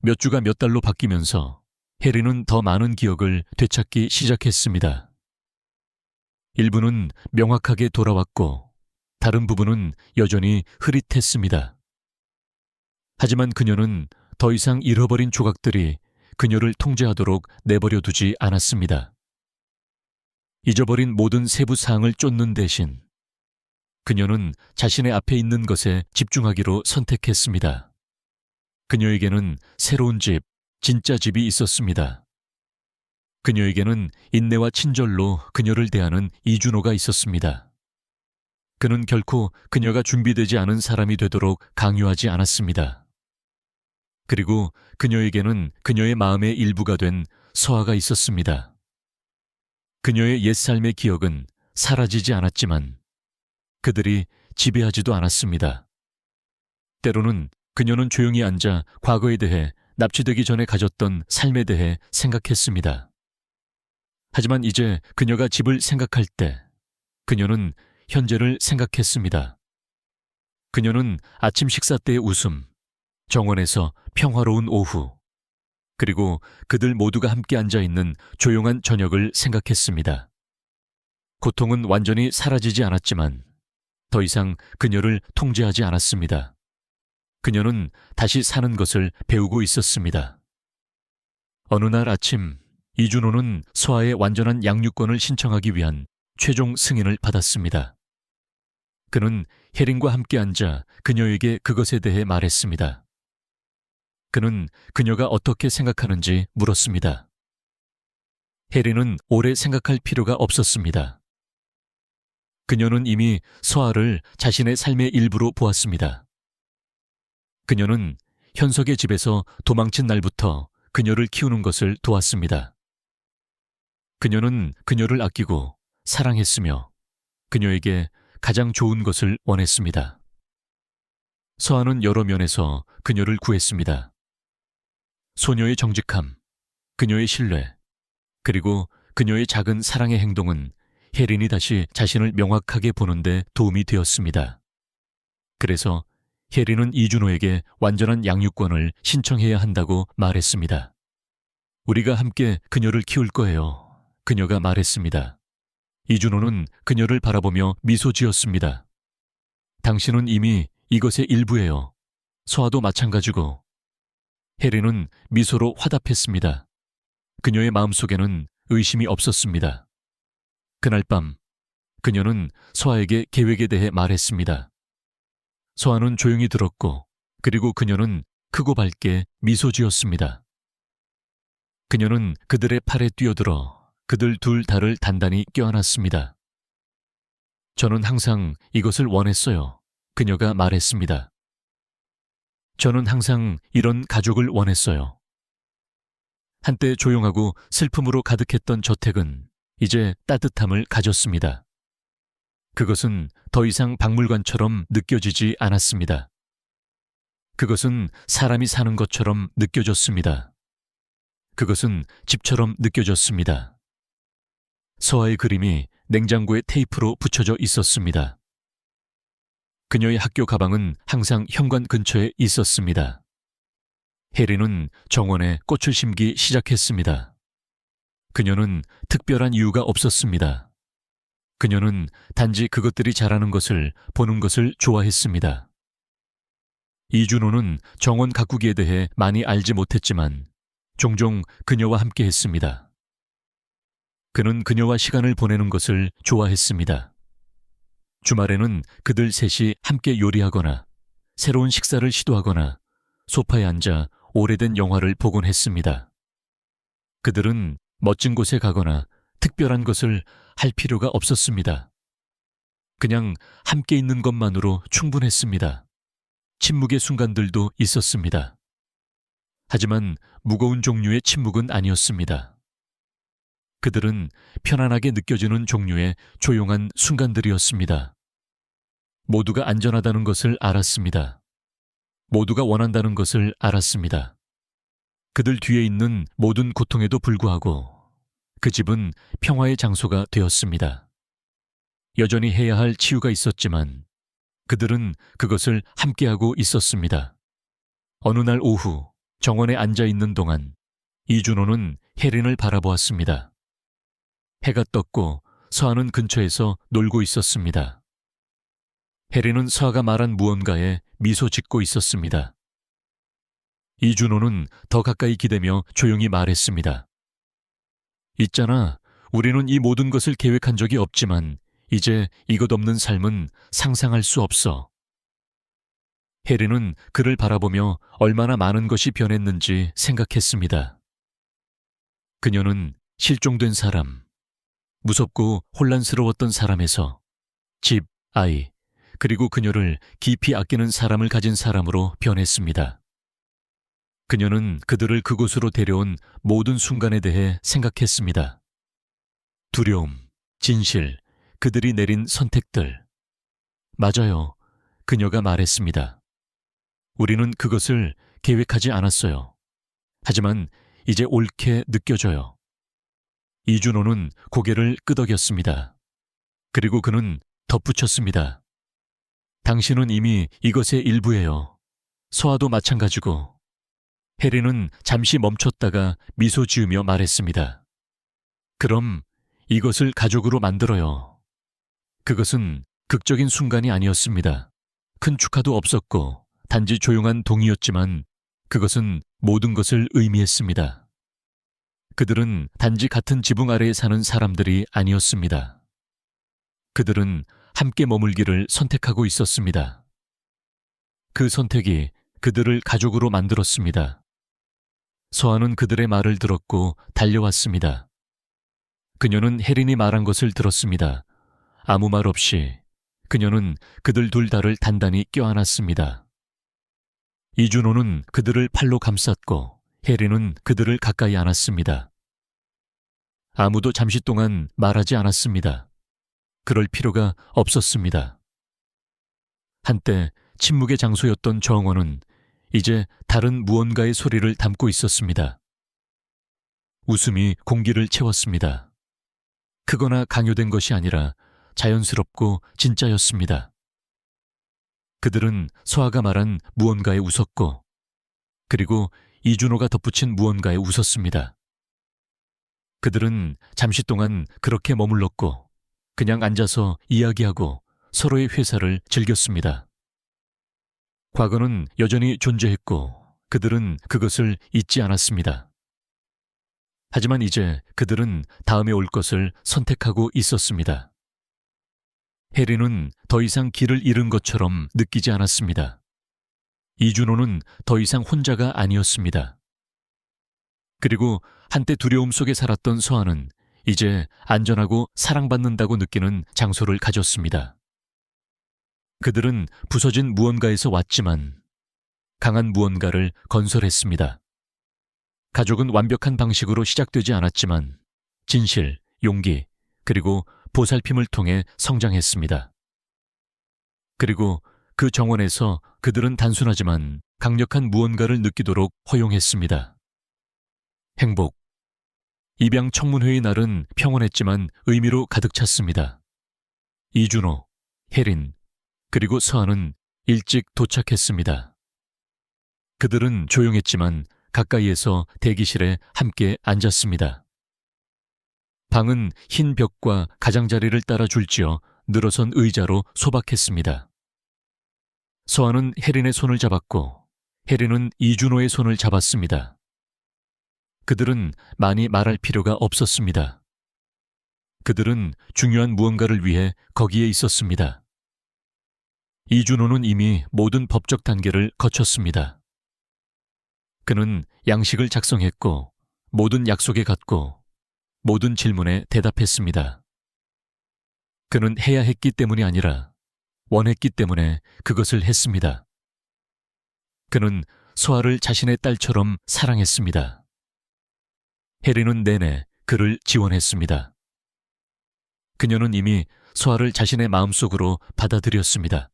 Speaker 1: 몇 주가 몇 달로 바뀌면서 해리는 더 많은 기억을 되찾기 시작했습니다. 일부는 명확하게 돌아왔고 다른 부분은 여전히 흐릿했습니다. 하지만 그녀는 더 이상 잃어버린 조각들이 그녀를 통제하도록 내버려 두지 않았습니다. 잊어버린 모든 세부 사항을 쫓는 대신 그녀는 자신의 앞에 있는 것에 집중하기로 선택했습니다. 그녀에게는 새로운 집, 진짜 집이 있었습니다. 그녀에게는 인내와 친절로 그녀를 대하는 이준호가 있었습니다. 그는 결코 그녀가 준비되지 않은 사람이 되도록 강요하지 않았습니다. 그리고 그녀에게는 그녀의 마음의 일부가 된 서아가 있었습니다. 그녀의 옛삶의 기억은 사라지지 않았지만 그들이 지배하지도 않았습니다. 때로는 그녀는 조용히 앉아 과거에 대해 납치되기 전에 가졌던 삶에 대해 생각했습니다. 하지만 이제 그녀가 집을 생각할 때 그녀는 현재를 생각했습니다. 그녀는 아침 식사 때의 웃음, 정원에서 평화로운 오후, 그리고 그들 모두가 함께 앉아있는 조용한 저녁을 생각했습니다. 고통은 완전히 사라지지 않았지만 더 이상 그녀를 통제하지 않았습니다. 그녀는 다시 사는 것을 배우고 있었습니다. 어느 날 아침, 이준호는 서아의 완전한 양육권을 신청하기 위한 최종 승인을 받았습니다. 그는 혜린과 함께 앉아 그녀에게 그것에 대해 말했습니다. 그는 그녀가 어떻게 생각하는지 물었습니다. 혜린은 오래 생각할 필요가 없었습니다. 그녀는 이미 서아를 자신의 삶의 일부로 보았습니다. 그녀는 현석의 집에서 도망친 날부터 그녀를 키우는 것을 도왔습니다. 그녀는 그녀를 아끼고 사랑했으며 그녀에게 가장 좋은 것을 원했습니다. 서아는 여러 면에서 그녀를 구했습니다. 소녀의 정직함, 그녀의 신뢰, 그리고 그녀의 작은 사랑의 행동은 혜린이 다시 자신을 명확하게 보는데 도움이 되었습니다. 그래서 혜린은 이준호에게 완전한 양육권을 신청해야 한다고 말했습니다. 우리가 함께 그녀를 키울 거예요. 그녀가 말했습니다. 이준호는 그녀를 바라보며 미소 지었습니다. 당신은 이미 이것의 일부예요. 서아도 마찬가지고. 혜린은 미소로 화답했습니다. 그녀의 마음속에는 의심이 없었습니다. 그날 밤 그녀는 서아에게 계획에 대해 말했습니다. 서아는 조용히 들었고 그리고 그녀는 크고 밝게 미소 지었습니다. 그녀는 그들의 팔에 뛰어들어 그들 둘 다를 단단히 껴안았습니다. 저는 항상 이것을 원했어요. 그녀가 말했습니다. 저는 항상 이런 가족을 원했어요. 한때 조용하고 슬픔으로 가득했던 저택은 이제 따뜻함을 가졌습니다. 그것은 더 이상 박물관처럼 느껴지지 않았습니다. 그것은 사람이 사는 것처럼 느껴졌습니다. 그것은 집처럼 느껴졌습니다. 서아의 그림이 냉장고에 테이프로 붙여져 있었습니다. 그녀의 학교 가방은 항상 현관 근처에 있었습니다. 혜린은 정원에 꽃을 심기 시작했습니다. 그녀는 특별한 이유가 없었습니다. 그녀는 단지 그것들이 자라는 것을 보는 것을 좋아했습니다. 이준호는 정원 가꾸기에 대해 많이 알지 못했지만 종종 그녀와 함께 했습니다. 그는 그녀와 시간을 보내는 것을 좋아했습니다. 주말에는 그들 셋이 함께 요리하거나 새로운 식사를 시도하거나 소파에 앉아 오래된 영화를 보곤 했습니다. 그들은 멋진 곳에 가거나 특별한 것을 할 필요가 없었습니다. 그냥 함께 있는 것만으로 충분했습니다. 침묵의 순간들도 있었습니다. 하지만 무거운 종류의 침묵은 아니었습니다. 그들은 편안하게 느껴지는 종류의 조용한 순간들이었습니다. 모두가 안전하다는 것을 알았습니다. 모두가 원한다는 것을 알았습니다. 그들 뒤에 있는 모든 고통에도 불구하고 그 집은 평화의 장소가 되었습니다. 여전히 해야 할 치유가 있었지만 그들은 그것을 함께하고 있었습니다. 어느 날 오후 정원에 앉아 있는 동안 이준호는 혜린을 바라보았습니다. 해가 떴고 서한은 근처에서 놀고 있었습니다. 해리는 서아가 말한 무언가에 미소 짓고 있었습니다. 이준호는 더 가까이 기대며 조용히 말했습니다. 있잖아, 우리는 이 모든 것을 계획한 적이 없지만 이제 이것 없는 삶은 상상할 수 없어. 해리는 그를 바라보며 얼마나 많은 것이 변했는지 생각했습니다. 그녀는 실종된 사람, 무섭고 혼란스러웠던 사람에서 집, 아이, 그리고 그녀를 깊이 아끼는 사람을 가진 사람으로 변했습니다. 그녀는 그들을 그곳으로 데려온 모든 순간에 대해 생각했습니다. 두려움, 진실, 그들이 내린 선택들. 맞아요. 그녀가 말했습니다. 우리는 그것을 계획하지 않았어요. 하지만 이제 옳게 느껴져요. 이준호는 고개를 끄덕였습니다. 그리고 그는 덧붙였습니다. 당신은 이미 이것의 일부예요. 서아도 마찬가지고. 해리는 잠시 멈췄다가 미소 지으며 말했습니다. 그럼 이것을 가족으로 만들어요. 그것은 극적인 순간이 아니었습니다. 큰 축하도 없었고 단지 조용한 동의였지만 그것은 모든 것을 의미했습니다. 그들은 단지 같은 지붕 아래에 사는 사람들이 아니었습니다. 그들은 함께 머물기를 선택하고 있었습니다. 그 선택이 그들을 가족으로 만들었습니다. 서아는 그들의 말을 들었고 달려왔습니다. 그녀는 혜린이 말한 것을 들었습니다. 아무 말 없이 그녀는 그들 둘 다를 단단히 껴안았습니다. 이준호는 그들을 팔로 감쌌고 혜린은 그들을 가까이 안았습니다. 아무도 잠시 동안 말하지 않았습니다. 그럴 필요가 없었습니다. 한때 침묵의 장소였던 정원은 이제 다른 무언가의 소리를 담고 있었습니다. 웃음이 공기를 채웠습니다. 크거나 강요된 것이 아니라 자연스럽고 진짜였습니다. 그들은 서아가 말한 무언가에 웃었고 그리고 이준호가 덧붙인 무언가에 웃었습니다. 그들은 잠시 동안 그렇게 머물렀고 그냥 앉아서 이야기하고 서로의 회사를 즐겼습니다. 과거는 여전히 존재했고 그들은 그것을 잊지 않았습니다. 하지만 이제 그들은 다음에 올 것을 선택하고 있었습니다. 해리는 더 이상 길을 잃은 것처럼 느끼지 않았습니다. 이준호는 더 이상 혼자가 아니었습니다. 그리고 한때 두려움 속에 살았던 서아는 이제 안전하고 사랑받는다고 느끼는 장소를 가졌습니다. 그들은 부서진 무언가에서 왔지만 강한 무언가를 건설했습니다. 가족은 완벽한 방식으로 시작되지 않았지만 진실, 용기, 그리고 보살핌을 통해 성장했습니다. 그리고 그 정원에서 그들은 단순하지만 강력한 무언가를 느끼도록 허용했습니다. 행복. 입양 청문회의 날은 평온했지만 의미로 가득 찼습니다. 이준호, 혜린, 그리고 서아는 일찍 도착했습니다. 그들은 조용했지만 가까이에서 대기실에 함께 앉았습니다. 방은 흰 벽과 가장자리를 따라 줄지어 늘어선 의자로 소박했습니다. 서아는 혜린의 손을 잡았고 혜린은 이준호의 손을 잡았습니다. 그들은 많이 말할 필요가 없었습니다. 그들은 중요한 무언가를 위해 거기에 있었습니다. 이준호는 이미 모든 법적 단계를 거쳤습니다. 그는 양식을 작성했고 모든 약속에 갔고 모든 질문에 대답했습니다. 그는 해야 했기 때문이 아니라 원했기 때문에 그것을 했습니다. 그는 서아를 자신의 딸처럼 사랑했습니다. 혜린은 내내 그를 지원했습니다. 그녀는 이미 서아를 자신의 마음속으로 받아들였습니다.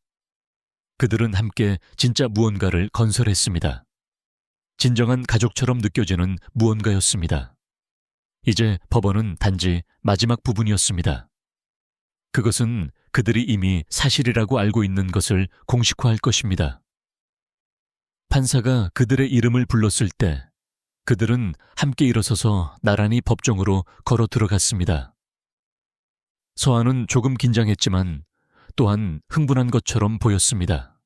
Speaker 1: 그들은 함께 진짜 무언가를 건설했습니다. 진정한 가족처럼 느껴지는 무언가였습니다. 이제 법원은 단지 마지막 부분이었습니다. 그것은 그들이 이미 사실이라고 알고 있는 것을 공식화할 것입니다. 판사가 그들의 이름을 불렀을 때 그들은 함께 일어서서 나란히 법정으로 걸어 들어갔습니다. 서아는 조금 긴장했지만 또한 흥분한 것처럼 보였습니다.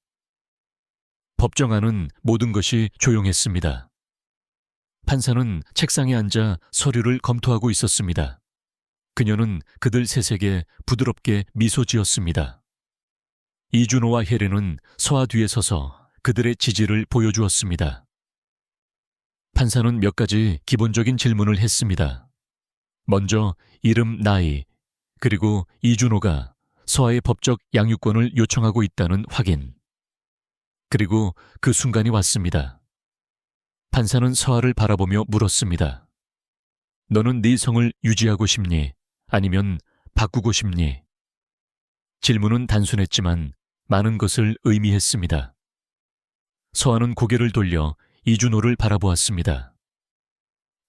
Speaker 1: 법정 안은 모든 것이 조용했습니다. 판사는 책상에 앉아 서류를 검토하고 있었습니다. 그녀는 그들 셋에게 부드럽게 미소 지었습니다. 이준호와 혜리는 서아 뒤에 서서 그들의 지지를 보여주었습니다. 판사는 몇 가지 기본적인 질문을 했습니다. 먼저 이름, 나이, 그리고 이준호가 서아의 법적 양육권을 요청하고 있다는 확인. 그리고 그 순간이 왔습니다. 판사는 서아를 바라보며 물었습니다. 너는 네 성을 유지하고 싶니? 아니면 바꾸고 싶니? 질문은 단순했지만 많은 것을 의미했습니다. 서아는 고개를 돌려 이준호를 바라보았습니다.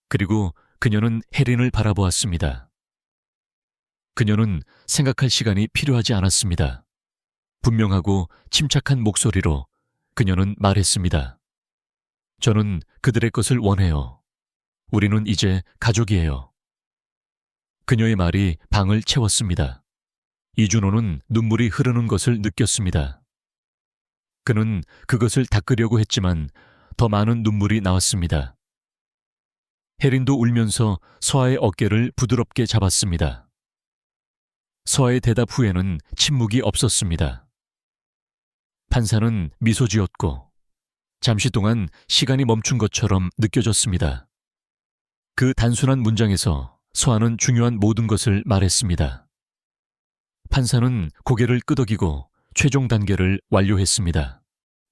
Speaker 1: 그리고 그녀는 혜린을 바라보았습니다. 그녀는 생각할 시간이 필요하지 않았습니다. 분명하고 침착한 목소리로 그녀는 말했습니다. 저는 그들의 것을 원해요. 우리는 이제 가족이에요. 그녀의 말이 방을 채웠습니다. 이준호는 눈물이 흐르는 것을 느꼈습니다. 그는 그것을 닦으려고 했지만 더 많은 눈물이 나왔습니다. 혜린도 울면서 서아의 어깨를 부드럽게 잡았습니다. 서아의 대답 후에는 침묵이 없었습니다. 판사는 미소 지었고 잠시 동안 시간이 멈춘 것처럼 느껴졌습니다. 그 단순한 문장에서 서아는 중요한 모든 것을 말했습니다. 판사는 고개를 끄덕이고 최종 단계를 완료했습니다.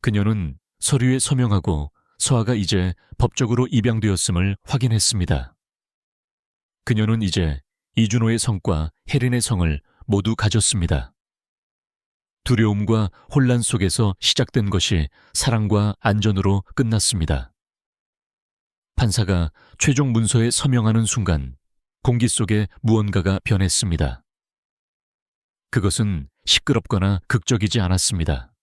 Speaker 1: 그녀는 서류에 서명하고 서아가 이제 법적으로 입양되었음을 확인했습니다. 그녀는 이제 이준호의 성과 혜린의 성을 모두 가졌습니다. 두려움과 혼란 속에서 시작된 것이 사랑과 안전으로 끝났습니다. 판사가 최종 문서에 서명하는 순간 공기 속에 무언가가 변했습니다. 그것은 시끄럽거나 극적이지 않았습니다.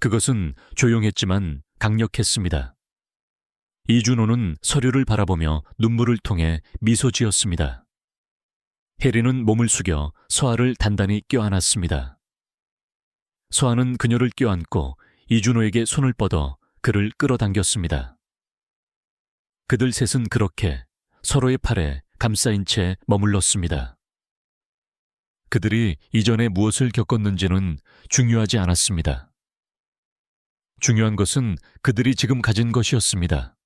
Speaker 1: 그것은 조용했지만 강력했습니다. 이준호는 서류를 바라보며 눈물을 통해 미소 지었습니다. 혜린은 몸을 숙여 서아를 단단히 껴안았습니다. 서아는 그녀를 껴안고 이준호에게 손을 뻗어 그를 끌어당겼습니다. 그들 셋은 그렇게 서로의 팔에 감싸인 채 머물렀습니다. 그들이 이전에 무엇을 겪었는지는 중요하지 않았습니다. 중요한 것은 그들이 지금 가진 것이었습니다.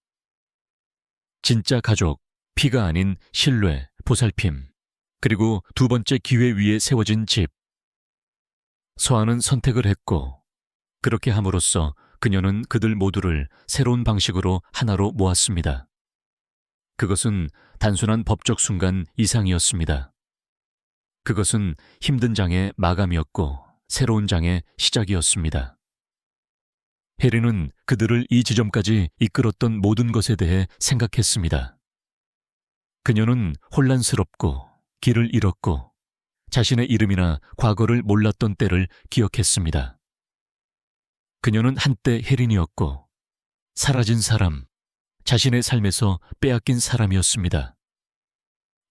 Speaker 1: 진짜 가족, 피가 아닌 신뢰, 보살핌, 그리고 두 번째 기회 위에 세워진 집. 서아는 선택을 했고 그렇게 함으로써 그녀는 그들 모두를 새로운 방식으로 하나로 모았습니다. 그것은 단순한 법적 순간 이상이었습니다. 그것은 힘든 장의 마감이었고 새로운 장의 시작이었습니다. 혜린은 그들을 이 지점까지 이끌었던 모든 것에 대해 생각했습니다. 그녀는 혼란스럽고 길을 잃었고 자신의 이름이나 과거를 몰랐던 때를 기억했습니다. 그녀는 한때 혜린이었고 사라진 사람, 자신의 삶에서 빼앗긴 사람이었습니다.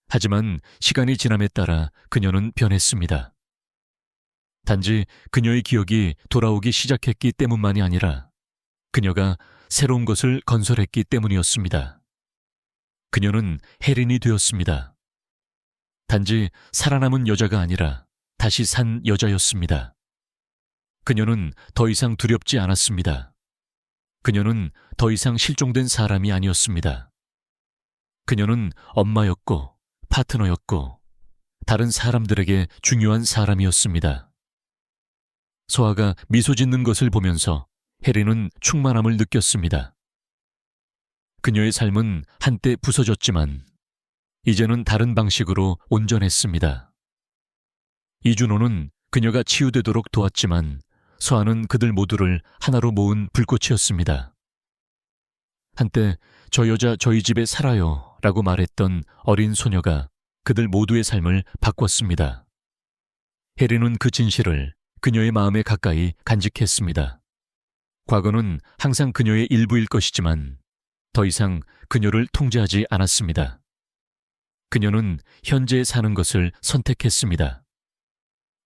Speaker 1: 하지만 시간이 지남에 따라 그녀는 변했습니다. 단지 그녀의 기억이 돌아오기 시작했기 때문만이 아니라 그녀가 새로운 것을 건설했기 때문이었습니다. 그녀는 혜린이 되었습니다. 단지 살아남은 여자가 아니라 다시 산 여자였습니다. 그녀는 더 이상 두렵지 않았습니다. 그녀는 더 이상 실종된 사람이 아니었습니다. 그녀는 엄마였고 파트너였고 다른 사람들에게 중요한 사람이었습니다. 서아가 미소 짓는 것을 보면서 혜린은 충만함을 느꼈습니다. 그녀의 삶은 한때 부서졌지만 이제는 다른 방식으로 온전했습니다. 이준호는 그녀가 치유되도록 도왔지만 서아는 그들 모두를 하나로 모은 불꽃이었습니다. 한때 저 여자 저희 집에 살아요 라고 말했던 어린 소녀가 그들 모두의 삶을 바꿨습니다. 혜린은 그 진실을 그녀의 마음에 가까이 간직했습니다. 과거는 항상 그녀의 일부일 것이지만 더 이상 그녀를 통제하지 않았습니다. 그녀는 현재 사는 것을 선택했습니다.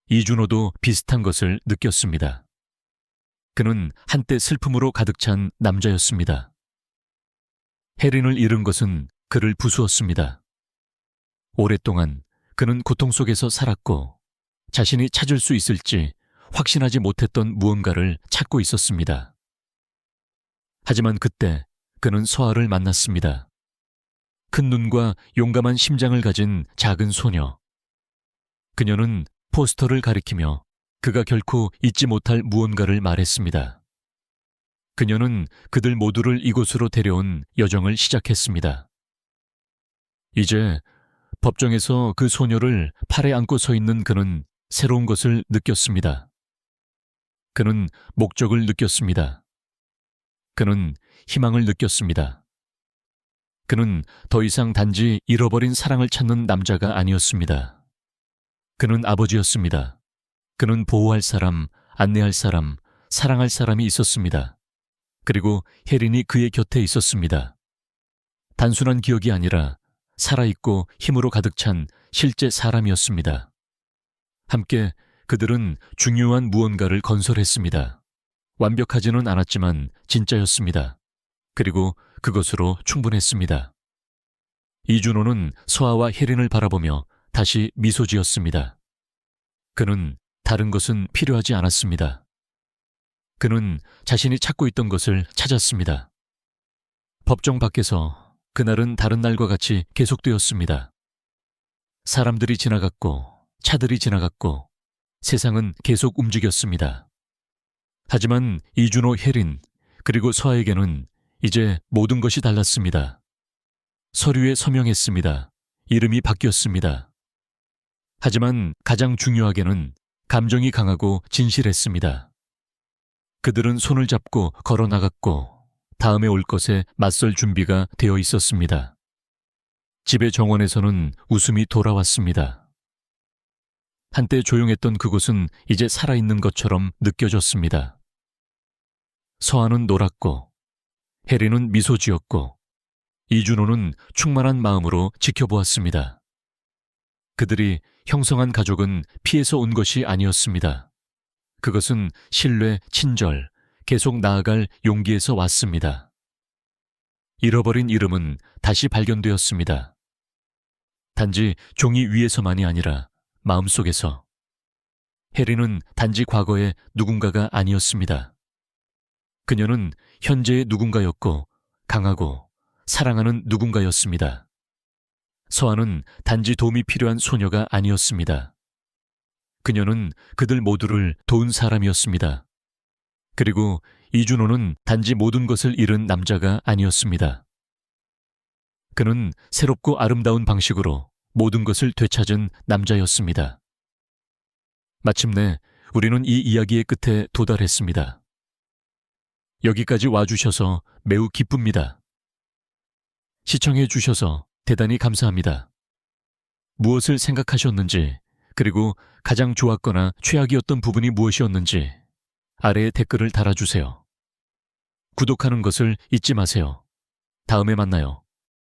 Speaker 1: 이준호도 비슷한 것을 느꼈습니다. 그는 한때 슬픔으로 가득 찬 남자였습니다. 혜린을 잃은 것은 그를 부수었습니다. 오랫동안 그는 고통 속에서 살았고 자신이 찾을 수 있을지 확신하지 못했던 무언가를 찾고 있었습니다. 하지만 그때 그는 서아를 만났습니다. 큰 눈과 용감한 심장을 가진 작은 소녀. 그녀는 포스터를 가리키며 그가 결코 잊지 못할 무언가를 말했습니다. 그녀는 그들 모두를 이곳으로 데려온 여정을 시작했습니다. 이제 법정에서 그 소녀를 팔에 안고 서 있는 그는 새로운 것을 느꼈습니다. 그는 목적을 느꼈습니다. 그는 희망을 느꼈습니다. 그는 더 이상 단지 잃어버린 사랑을 찾는 남자가 아니었습니다. 그는 아버지였습니다. 그는 보호할 사람, 안내할 사람, 사랑할 사람이 있었습니다. 그리고 혜린이 그의 곁에 있었습니다. 단순한 기억이 아니라 살아있고 힘으로 가득 찬 실제 사람이었습니다. 함께 그들은 중요한 무언가를 건설했습니다. 완벽하지는 않았지만 진짜였습니다. 그리고 그것으로 충분했습니다. 이준호는 서아와 혜린을 바라보며 다시 미소 지었습니다. 그는 다른 것은 필요하지 않았습니다. 그는 자신이 찾고 있던 것을 찾았습니다. 법정 밖에서 그날은 다른 날과 같이 계속되었습니다. 사람들이 지나갔고 차들이 지나갔고 세상은 계속 움직였습니다. 하지만 이준호, 혜린 그리고 서아에게는 이제 모든 것이 달랐습니다. 서류에 서명했습니다. 이름이 바뀌었습니다. 하지만 가장 중요하게는 감정이 강하고 진실했습니다. 그들은 손을 잡고 걸어 나갔고 다음에 올 것에 맞설 준비가 되어 있었습니다. 집의 정원에서는 웃음이 돌아왔습니다. 한때 조용했던 그곳은 이제 살아있는 것처럼 느껴졌습니다. 서아는 놀았고 혜린은 미소 지었고 이준호는 충만한 마음으로 지켜보았습니다. 그들이 형성한 가족은 피해서 온 것이 아니었습니다. 그것은 신뢰, 친절, 계속 나아갈 용기에서 왔습니다. 잃어버린 이름은 다시 발견되었습니다. 단지 종이 위에서만이 아니라 마음속에서. 혜린은 단지 과거의 누군가가 아니었습니다. 그녀는 현재의 누군가였고 강하고 사랑하는 누군가였습니다. 서아는 단지 도움이 필요한 소녀가 아니었습니다. 그녀는 그들 모두를 도운 사람이었습니다. 그리고 이준호는 단지 모든 것을 잃은 남자가 아니었습니다. 그는 새롭고 아름다운 방식으로 모든 것을 되찾은 남자였습니다. 마침내 우리는 이 이야기의 끝에 도달했습니다. 여기까지 와주셔서 매우 기쁩니다. 시청해 주셔서 대단히 감사합니다. 무엇을 생각하셨는지, 그리고 가장 좋았거나 최악이었던 부분이 무엇이었는지 아래에 댓글을 달아주세요. 구독하는 것을 잊지 마세요. 다음에 만나요.